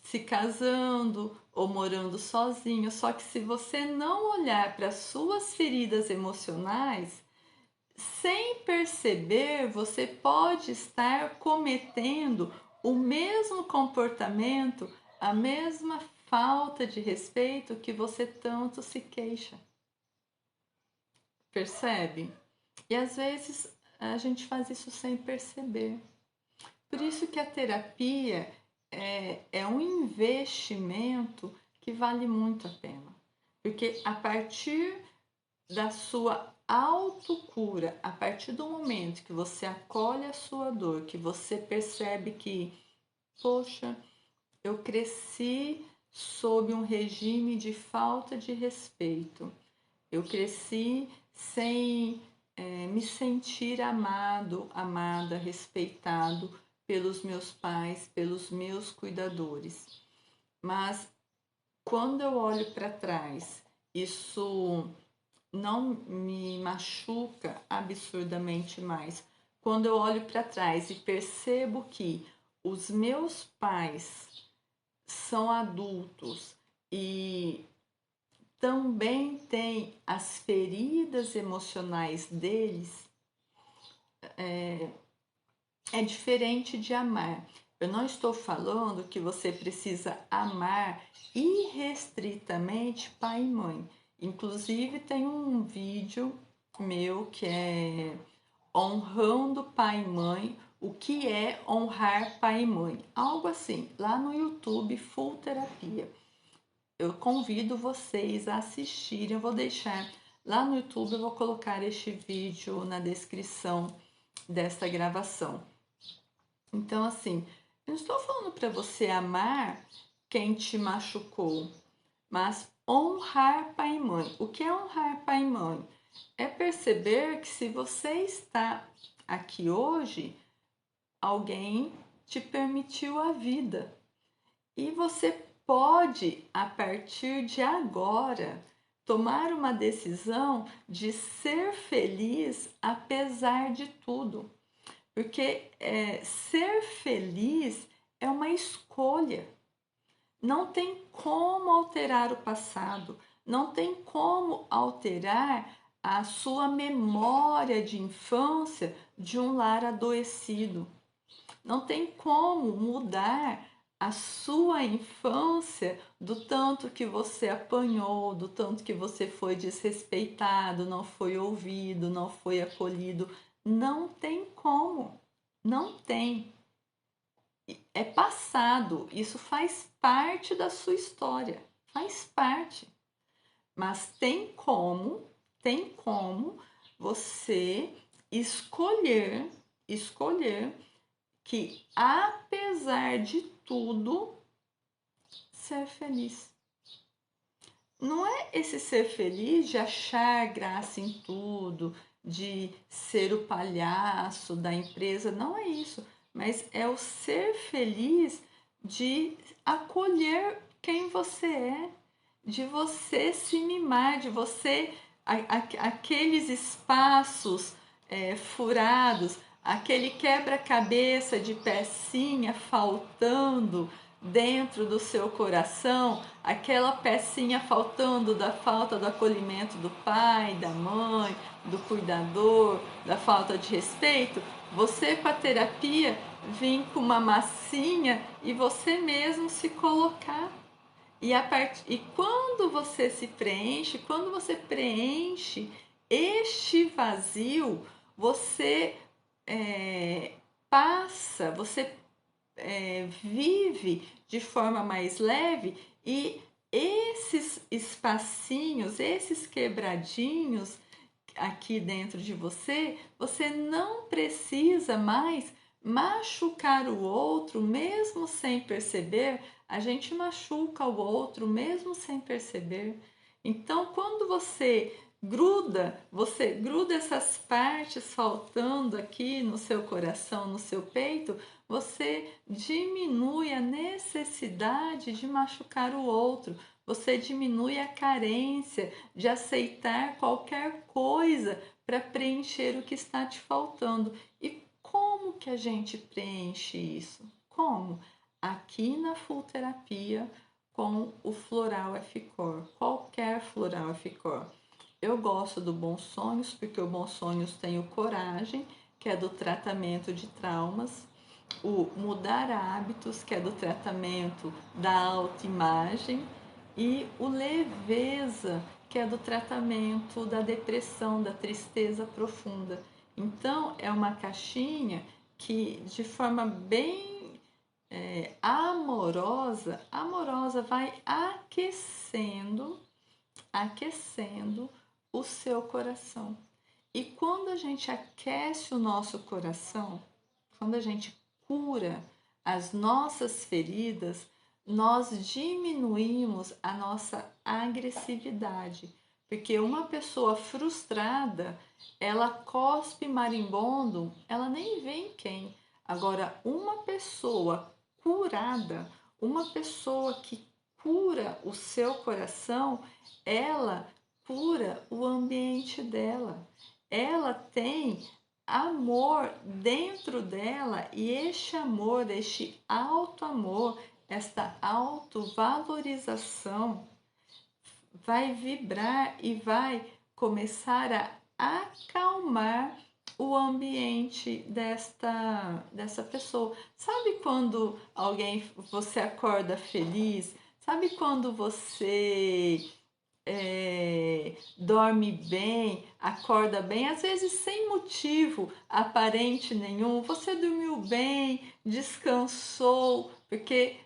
se casando ou morando sozinho. Só que se você não olhar para as suas feridas emocionais, sem perceber, você pode estar cometendo o mesmo comportamento, a mesma falta de respeito que você tanto se queixa. Percebe? E às vezes a gente faz isso sem perceber. Por isso que a terapia é um investimento que vale muito a pena. Porque a partir da sua autocura, a partir do momento que você acolhe a sua dor, que você percebe que, poxa, eu cresci sob um regime de falta de respeito, eu cresci sem me sentir amado, amada, respeitado pelos meus pais, pelos meus cuidadores. Mas quando eu olho para trás, isso não me machuca absurdamente mais. Quando eu olho para trás e percebo que os meus pais são adultos e também têm as feridas emocionais deles, é diferente de amar. Eu não estou falando que você precisa amar irrestritamente pai e mãe. Inclusive, tem um vídeo meu que é honrando pai e mãe, o que é honrar pai e mãe. Algo assim, lá no YouTube, Full Terapia. Eu convido vocês a assistirem, eu vou deixar lá no YouTube, eu vou colocar este vídeo na descrição desta gravação. Então, assim, eu não estou falando para você amar quem te machucou, mas honrar pai e mãe. O que é honrar pai e mãe? É perceber que se você está aqui hoje, alguém te permitiu a vida. E você pode, a partir de agora, tomar uma decisão de ser feliz apesar de tudo. Porque ser feliz é uma escolha. Não tem como alterar o passado, não tem como alterar a sua memória de infância de um lar adoecido. Não tem como mudar a sua infância do tanto que você apanhou, do tanto que você foi desrespeitado, não foi ouvido, não foi acolhido. Não tem como. Não tem. É passado. Isso faz parte da sua história. Faz parte. Mas tem como você escolher que, apesar de tudo, ser feliz. Não é esse ser feliz de achar graça em tudo, de ser o palhaço da empresa, não é isso. Mas é o ser feliz de acolher quem você é, de você se mimar, de você aqueles espaços furados, aquele quebra-cabeça de pecinha faltando dentro do seu coração, aquela pecinha faltando da falta do acolhimento do pai, da mãe, do cuidador, da falta de respeito, você com a terapia vem com uma massinha e você mesmo se colocar. E quando você se preenche, quando você preenche este vazio, você você vive de forma mais leve e esses espacinhos, esses quebradinhos aqui dentro de você, você não precisa mais machucar o outro, mesmo sem perceber. A gente machuca o outro mesmo sem perceber. Então, quando você você gruda essas partes faltando aqui no seu coração, no seu peito, você diminui a necessidade de machucar o outro, você diminui a carência de aceitar qualquer coisa para preencher o que está te faltando. E como que a gente preenche isso? Como? Aqui na Full Terapia com o Floral F-Core, qualquer Floral F-Core. Eu gosto do Bons Sonhos, porque o Bons Sonhos tem o Coragem, que é do tratamento de traumas, o Mudar Hábitos, que é do tratamento da autoimagem, e o Leveza, que é do tratamento da depressão, da tristeza profunda. Então, é uma caixinha que, de forma bem amorosa, vai aquecendo o seu coração. E quando a gente aquece o nosso coração, quando a gente cura as nossas feridas, nós diminuímos a nossa agressividade. Porque uma pessoa frustrada, ela cospe marimbondo, ela nem vê em quem. Agora, uma pessoa curada, uma pessoa que cura o seu coração, ela cura o ambiente dela. Ela tem amor dentro dela e este amor, este alto amor, esta autovalorização vai vibrar e vai começar a acalmar o ambiente dessa pessoa. Sabe quando você acorda feliz? Sabe quando você dorme bem, acorda bem, às vezes sem motivo aparente nenhum, você dormiu bem, descansou, porque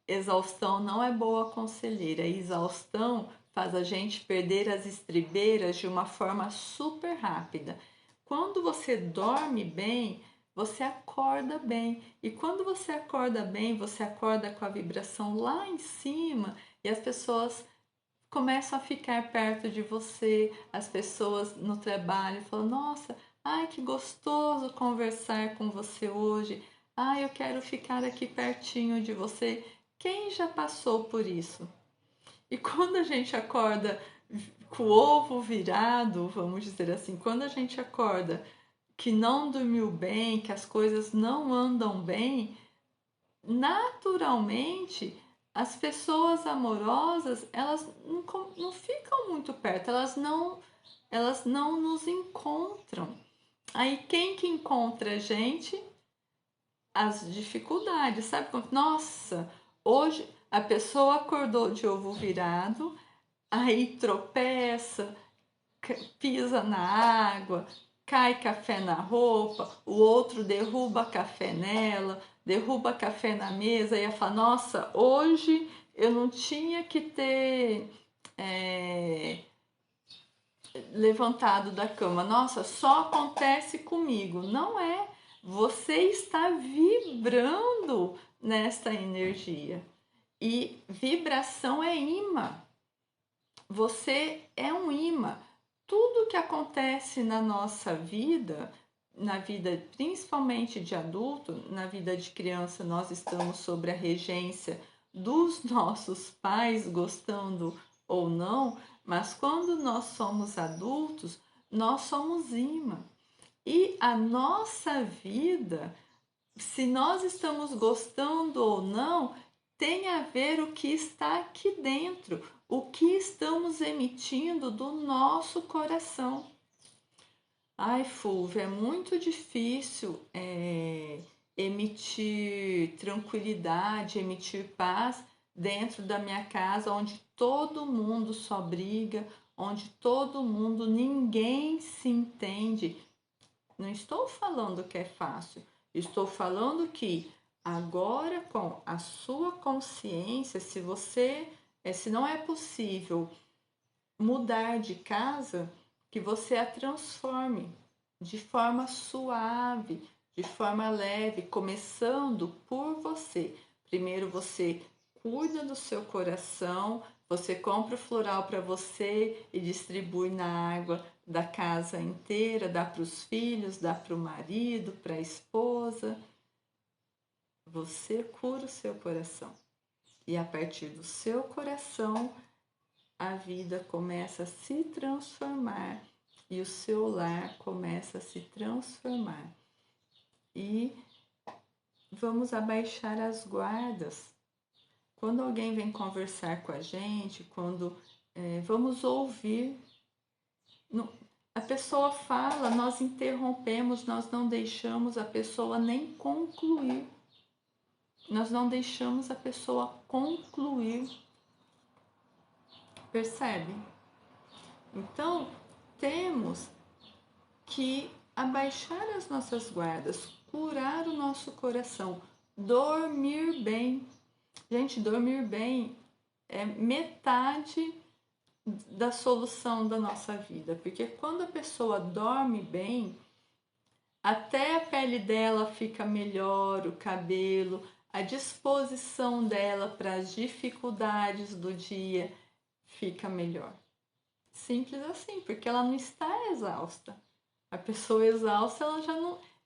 exaustão não é boa conselheira, exaustão faz a gente perder as estribeiras de uma forma super rápida. Quando você dorme bem, você acorda bem. E quando você acorda bem, você acorda com a vibração lá em cima e as pessoas começam a ficar perto de você, as pessoas no trabalho falam: nossa, ai que gostoso conversar com você hoje, ai eu quero ficar aqui pertinho de você. Quem já passou por isso? E quando a gente acorda com o ovo virado, vamos dizer assim, quando a gente acorda que não dormiu bem, que as coisas não andam bem, naturalmente as pessoas amorosas elas não ficam muito perto, elas não nos encontram. Aí quem que encontra a gente? As dificuldades, sabe? Nossa, hoje a pessoa acordou de ovo virado, aí tropeça, pisa na água, cai café na roupa, o outro derruba café nela, derruba café na mesa e ela fala: nossa, hoje eu não tinha que ter levantado da cama, nossa, só acontece comigo. Não é, você está vibrando nesta energia e vibração é imã. Você é um imã. Tudo que acontece na nossa vida, na vida principalmente de adulto, na vida de criança, nós estamos sob a regência dos nossos pais, gostando ou não, mas quando nós somos adultos, nós somos imã. E a nossa vida, se nós estamos gostando ou não, tem a ver o que está aqui dentro, o que estamos emitindo do nosso coração. Ai, Fulvia, é muito difícil emitir tranquilidade, emitir paz dentro da minha casa, onde todo mundo só briga, onde todo mundo, ninguém se entende. Não estou falando que é fácil, estou falando que agora com a sua consciência, se não é possível mudar de casa, que você a transforme de forma suave, de forma leve, começando por você. Primeiro você cuida do seu coração, Você compra o floral para você e distribui na água da casa inteira, dá para os filhos, dá para o marido, para a esposa. Você cura o seu coração. E a partir do seu coração, a vida começa a se transformar e o seu lar começa a se transformar. E vamos abaixar as guardas. Quando alguém vem conversar com a gente, quando vamos ouvir, a pessoa fala, nós interrompemos, nós não deixamos a pessoa nem concluir. Nós não deixamos a pessoa concluir. Percebe? Então, temos que abaixar as nossas guardas, curar o nosso coração, dormir bem. Gente, dormir bem é metade da solução da nossa vida, porque quando a pessoa dorme bem, até a pele dela fica melhor, o cabelo, a disposição dela para as dificuldades do dia fica melhor. Simples assim, porque ela não está exausta. A pessoa exausta,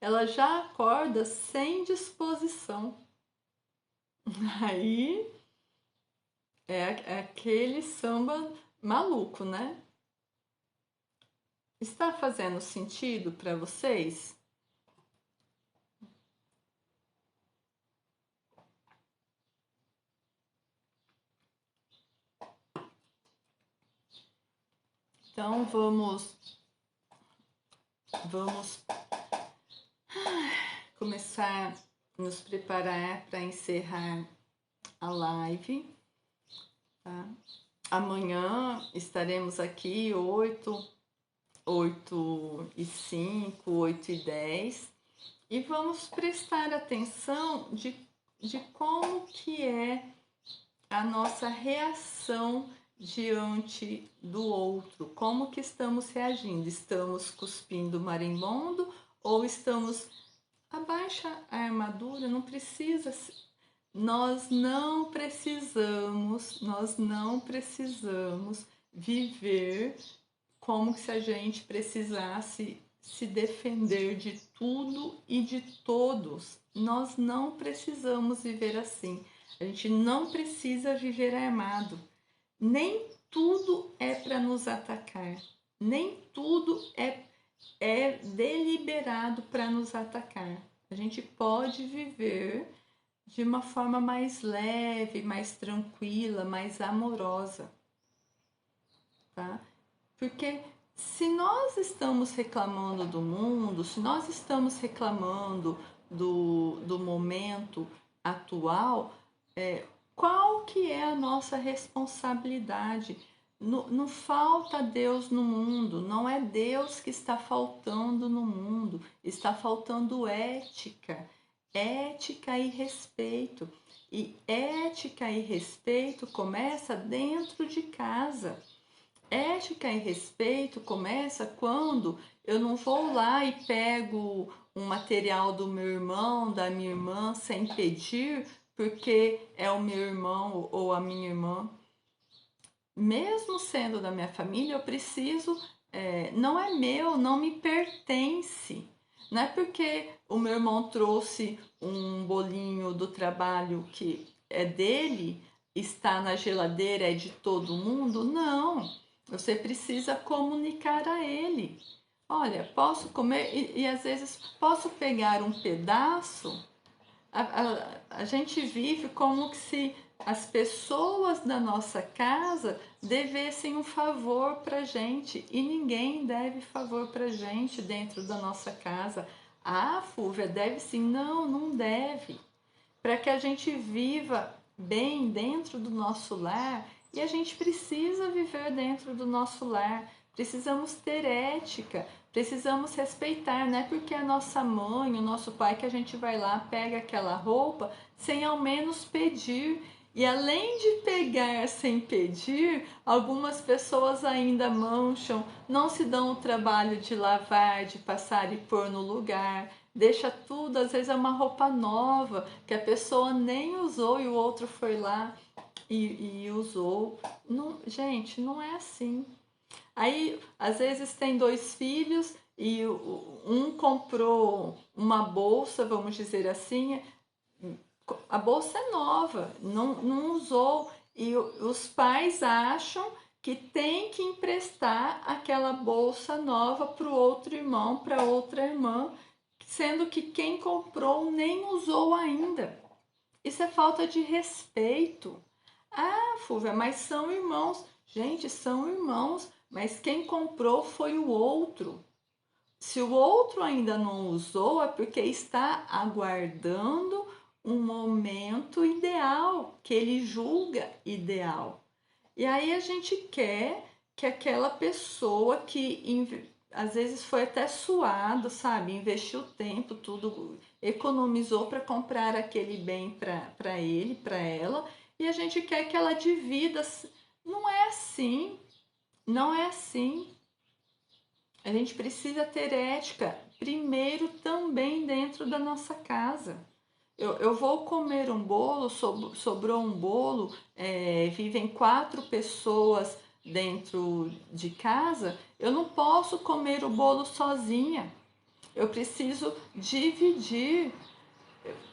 ela já acorda sem disposição. Aí é aquele samba maluco, né? Está fazendo sentido para vocês? Então vamos começar a nos preparar para encerrar a live. Tá? Amanhã estaremos aqui 8h05, 8h10 e vamos prestar atenção de como que é a nossa reação diante do outro, como que estamos reagindo, estamos cuspindo marimbondo ou estamos abaixa a armadura, não precisa, nós não precisamos viver como se a gente precisasse se defender de tudo e de todos. Nós não precisamos viver assim. A gente não precisa viver armado. Nem tudo é para nos atacar. Nem tudo é deliberado para nos atacar. A gente pode viver de uma forma mais leve, mais tranquila, mais amorosa. Tá? Porque se nós estamos reclamando do mundo, se nós estamos reclamando do momento atual, qual que é a nossa responsabilidade? Não falta Deus no mundo, não é Deus que está faltando no mundo, está faltando ética e respeito. E ética e respeito começa dentro de casa. Ética e respeito começa quando eu não vou lá e pego um material do meu irmão, da minha irmã, sem pedir, porque é o meu irmão ou a minha irmã. Mesmo sendo da minha família, eu preciso, não é meu, não me pertence. Não é porque o meu irmão trouxe um bolinho do trabalho que é dele, está na geladeira, é de todo mundo. Não, você precisa comunicar a ele. Olha, posso comer e às vezes posso pegar um pedaço. A gente vive como se as pessoas da nossa casa devessem um favor para gente e ninguém deve favor para gente dentro da nossa casa. Ah, Fúvia, deve sim? Não, não deve. Para que a gente viva bem dentro do nosso lar, e a gente precisa viver dentro do nosso lar, precisamos ter ética, precisamos respeitar, não é porque a nossa mãe, o nosso pai que a gente vai lá, pega aquela roupa sem ao menos pedir. E além de pegar sem pedir, algumas pessoas ainda mancham, não se dão o trabalho de lavar, de passar e pôr no lugar, deixa tudo, às vezes é uma roupa nova que a pessoa nem usou e o outro foi lá e usou. Não, gente, não é assim. Aí, às vezes, tem dois filhos e um comprou uma bolsa, vamos dizer assim, a bolsa é nova, não usou, e os pais acham que tem que emprestar aquela bolsa nova para o outro irmão, para outra irmã, sendo que quem comprou nem usou ainda. Isso é falta de respeito. Ah, Fúvia, mas são irmãos. Gente, são irmãos, mas quem comprou foi o outro. Se o outro ainda não usou, é porque está aguardando um momento ideal, que ele julga ideal. E aí a gente quer que aquela pessoa que às vezes foi até suado, sabe? Investiu tempo, tudo, economizou para comprar aquele bem para ele, para ela, e a gente quer que ela divida. Não é assim, não é assim. A gente precisa ter ética, primeiro também dentro da nossa casa. Eu vou comer um bolo, sobrou um bolo, vivem 4 pessoas dentro de casa, eu não posso comer o bolo sozinha. Eu preciso dividir,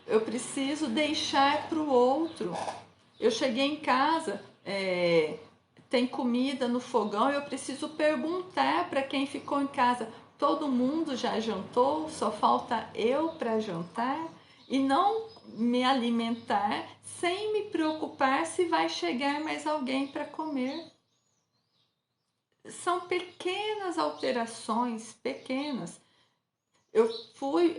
eu preciso deixar para o outro. Eu cheguei em casa, tem comida no fogão, eu preciso perguntar para quem ficou em casa: todo mundo já jantou? Só falta eu para jantar? E não me alimentar sem me preocupar se vai chegar mais alguém para comer. São pequenas alterações, pequenas. Eu fui,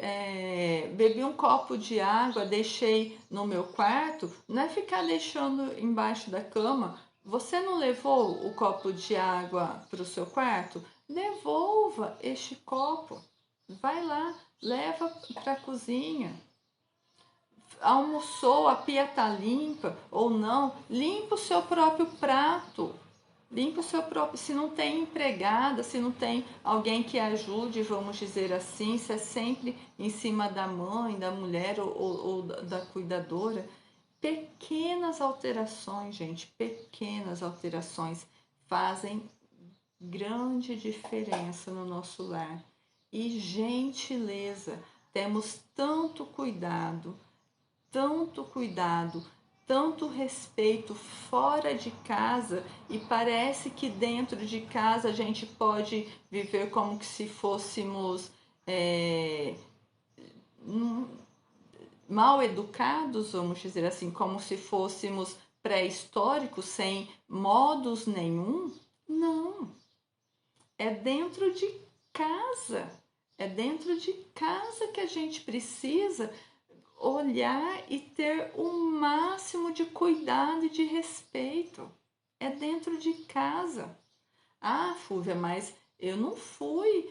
bebi um copo de água, deixei no meu quarto, não é ficar deixando embaixo da cama. Você não levou o copo de água para o seu quarto? Devolva este copo. Vai lá, leva para a cozinha. Almoçou, a pia tá limpa ou não? Limpa o seu próprio prato. Limpa o seu próprio. Se não tem empregada, se não tem alguém que ajude, vamos dizer assim, se é sempre em cima da mãe, da mulher ou da cuidadora. Pequenas alterações, gente, pequenas alterações fazem grande diferença no nosso lar. E gentileza, temos tanto cuidado, tanto respeito fora de casa, e parece que dentro de casa a gente pode viver como que se fôssemos mal educados, vamos dizer assim, como se fôssemos pré-históricos, sem modos nenhum. Não, é dentro de casa. É dentro de casa que a gente precisa olhar e ter o máximo de cuidado e de respeito. É dentro de casa. Ah, Fúvia, mas eu não fui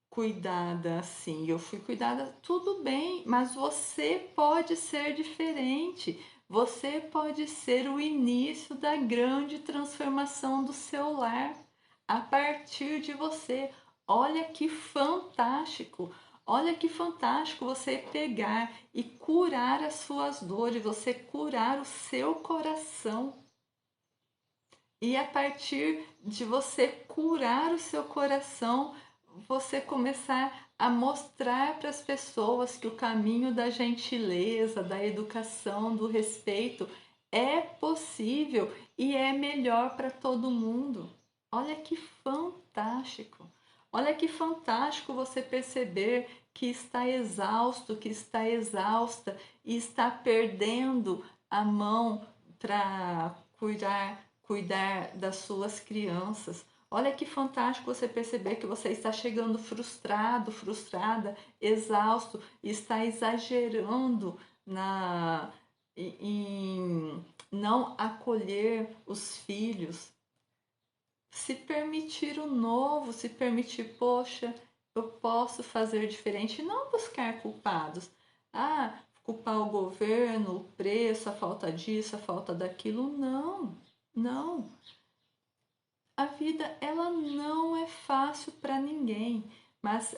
cuidada assim. Eu fui cuidada, tudo bem, mas você pode ser diferente. Você pode ser o início da grande transformação do seu lar a partir de você. Olha que fantástico! Olha que fantástico você pegar e curar as suas dores, você curar o seu coração. E a partir de você curar o seu coração, você começar a mostrar para as pessoas que o caminho da gentileza, da educação, do respeito é possível e é melhor para todo mundo. Olha que fantástico! Olha que fantástico você perceber que está exausto, que está exausta e está perdendo a mão para cuidar das suas crianças. Olha que fantástico você perceber que você está chegando frustrado, frustrada, exausto, e está exagerando em não acolher os filhos. Se permitir o novo, se permitir, poxa, eu posso fazer diferente, não buscar culpados. Ah, culpar o governo, o preço, a falta disso, a falta daquilo. Não, não. A vida, ela não é fácil para ninguém, mas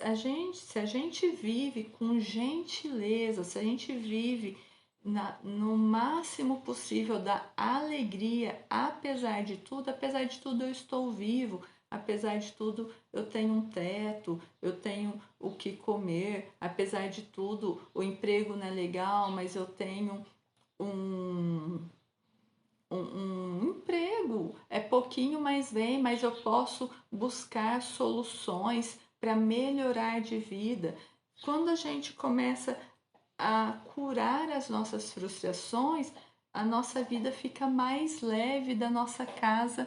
se a gente vive com gentileza, se a gente vive no máximo possível da alegria, apesar de tudo eu estou vivo, apesar de tudo eu tenho um teto, eu tenho o que comer, apesar de tudo o emprego não é legal, mas eu tenho um, um emprego, é pouquinho, mas vem, mas eu posso buscar soluções para melhorar de vida. Quando a gente começa a curar as nossas frustrações, a nossa vida fica mais leve, da nossa casa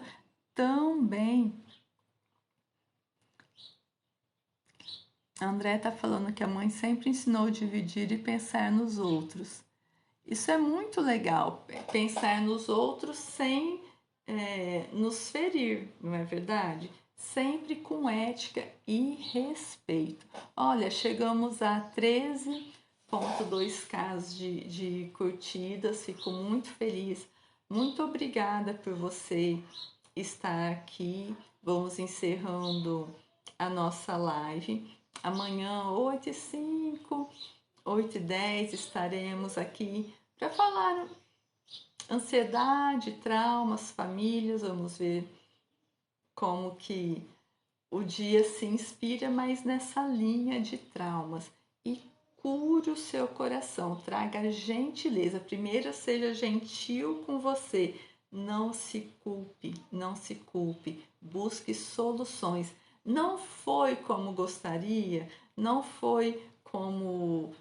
também. A André está falando que a mãe sempre ensinou a dividir e pensar nos outros. Isso é muito legal, pensar nos outros sem nos ferir, não é verdade? Sempre com ética e respeito. Olha, chegamos a 13,2K de curtidas, fico muito feliz. Muito obrigada por você estar aqui. Vamos encerrando a nossa live. Amanhã, 8h05, 8h10, estaremos aqui para falar ansiedade, traumas, famílias. Vamos ver como que o dia se inspira mais nessa linha de traumas. E cure o seu coração, traga gentileza. Primeiro, seja gentil com você. Não se culpe, não se culpe. Busque soluções. Não foi como gostaria, não foi como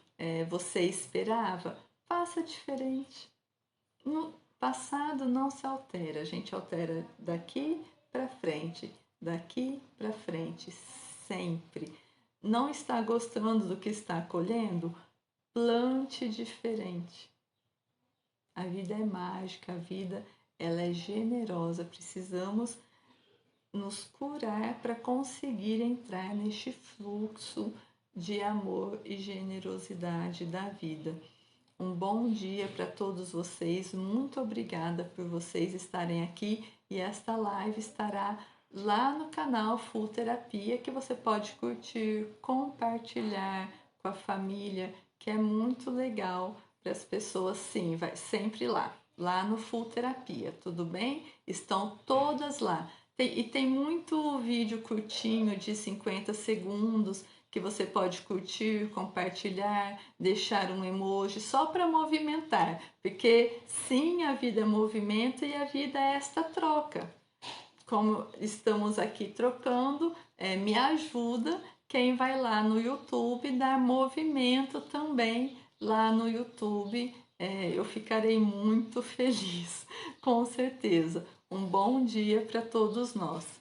você esperava. Faça diferente. No passado não se altera, a gente altera daqui para frente, daqui para frente, sempre. Não está gostando do que está colhendo? Plante diferente. A vida é mágica, a vida ela é generosa. Precisamos nos curar para conseguir entrar neste fluxo de amor e generosidade da vida. Um bom dia para todos vocês. Muito obrigada por vocês estarem aqui. E esta live estará lá no canal Full Terapia, que você pode curtir, compartilhar com a família, que é muito legal para as pessoas. Sim, vai sempre lá no Full Terapia, tudo bem? Estão todas lá. E tem muito vídeo curtinho de 50 segundos que você pode curtir, compartilhar, deixar um emoji só para movimentar, porque sim, a vida é movimento e a vida é esta troca. Como estamos aqui trocando, me ajuda quem vai lá no YouTube dar movimento também lá no YouTube. Eu ficarei muito feliz, com certeza. Um bom dia para todos nós.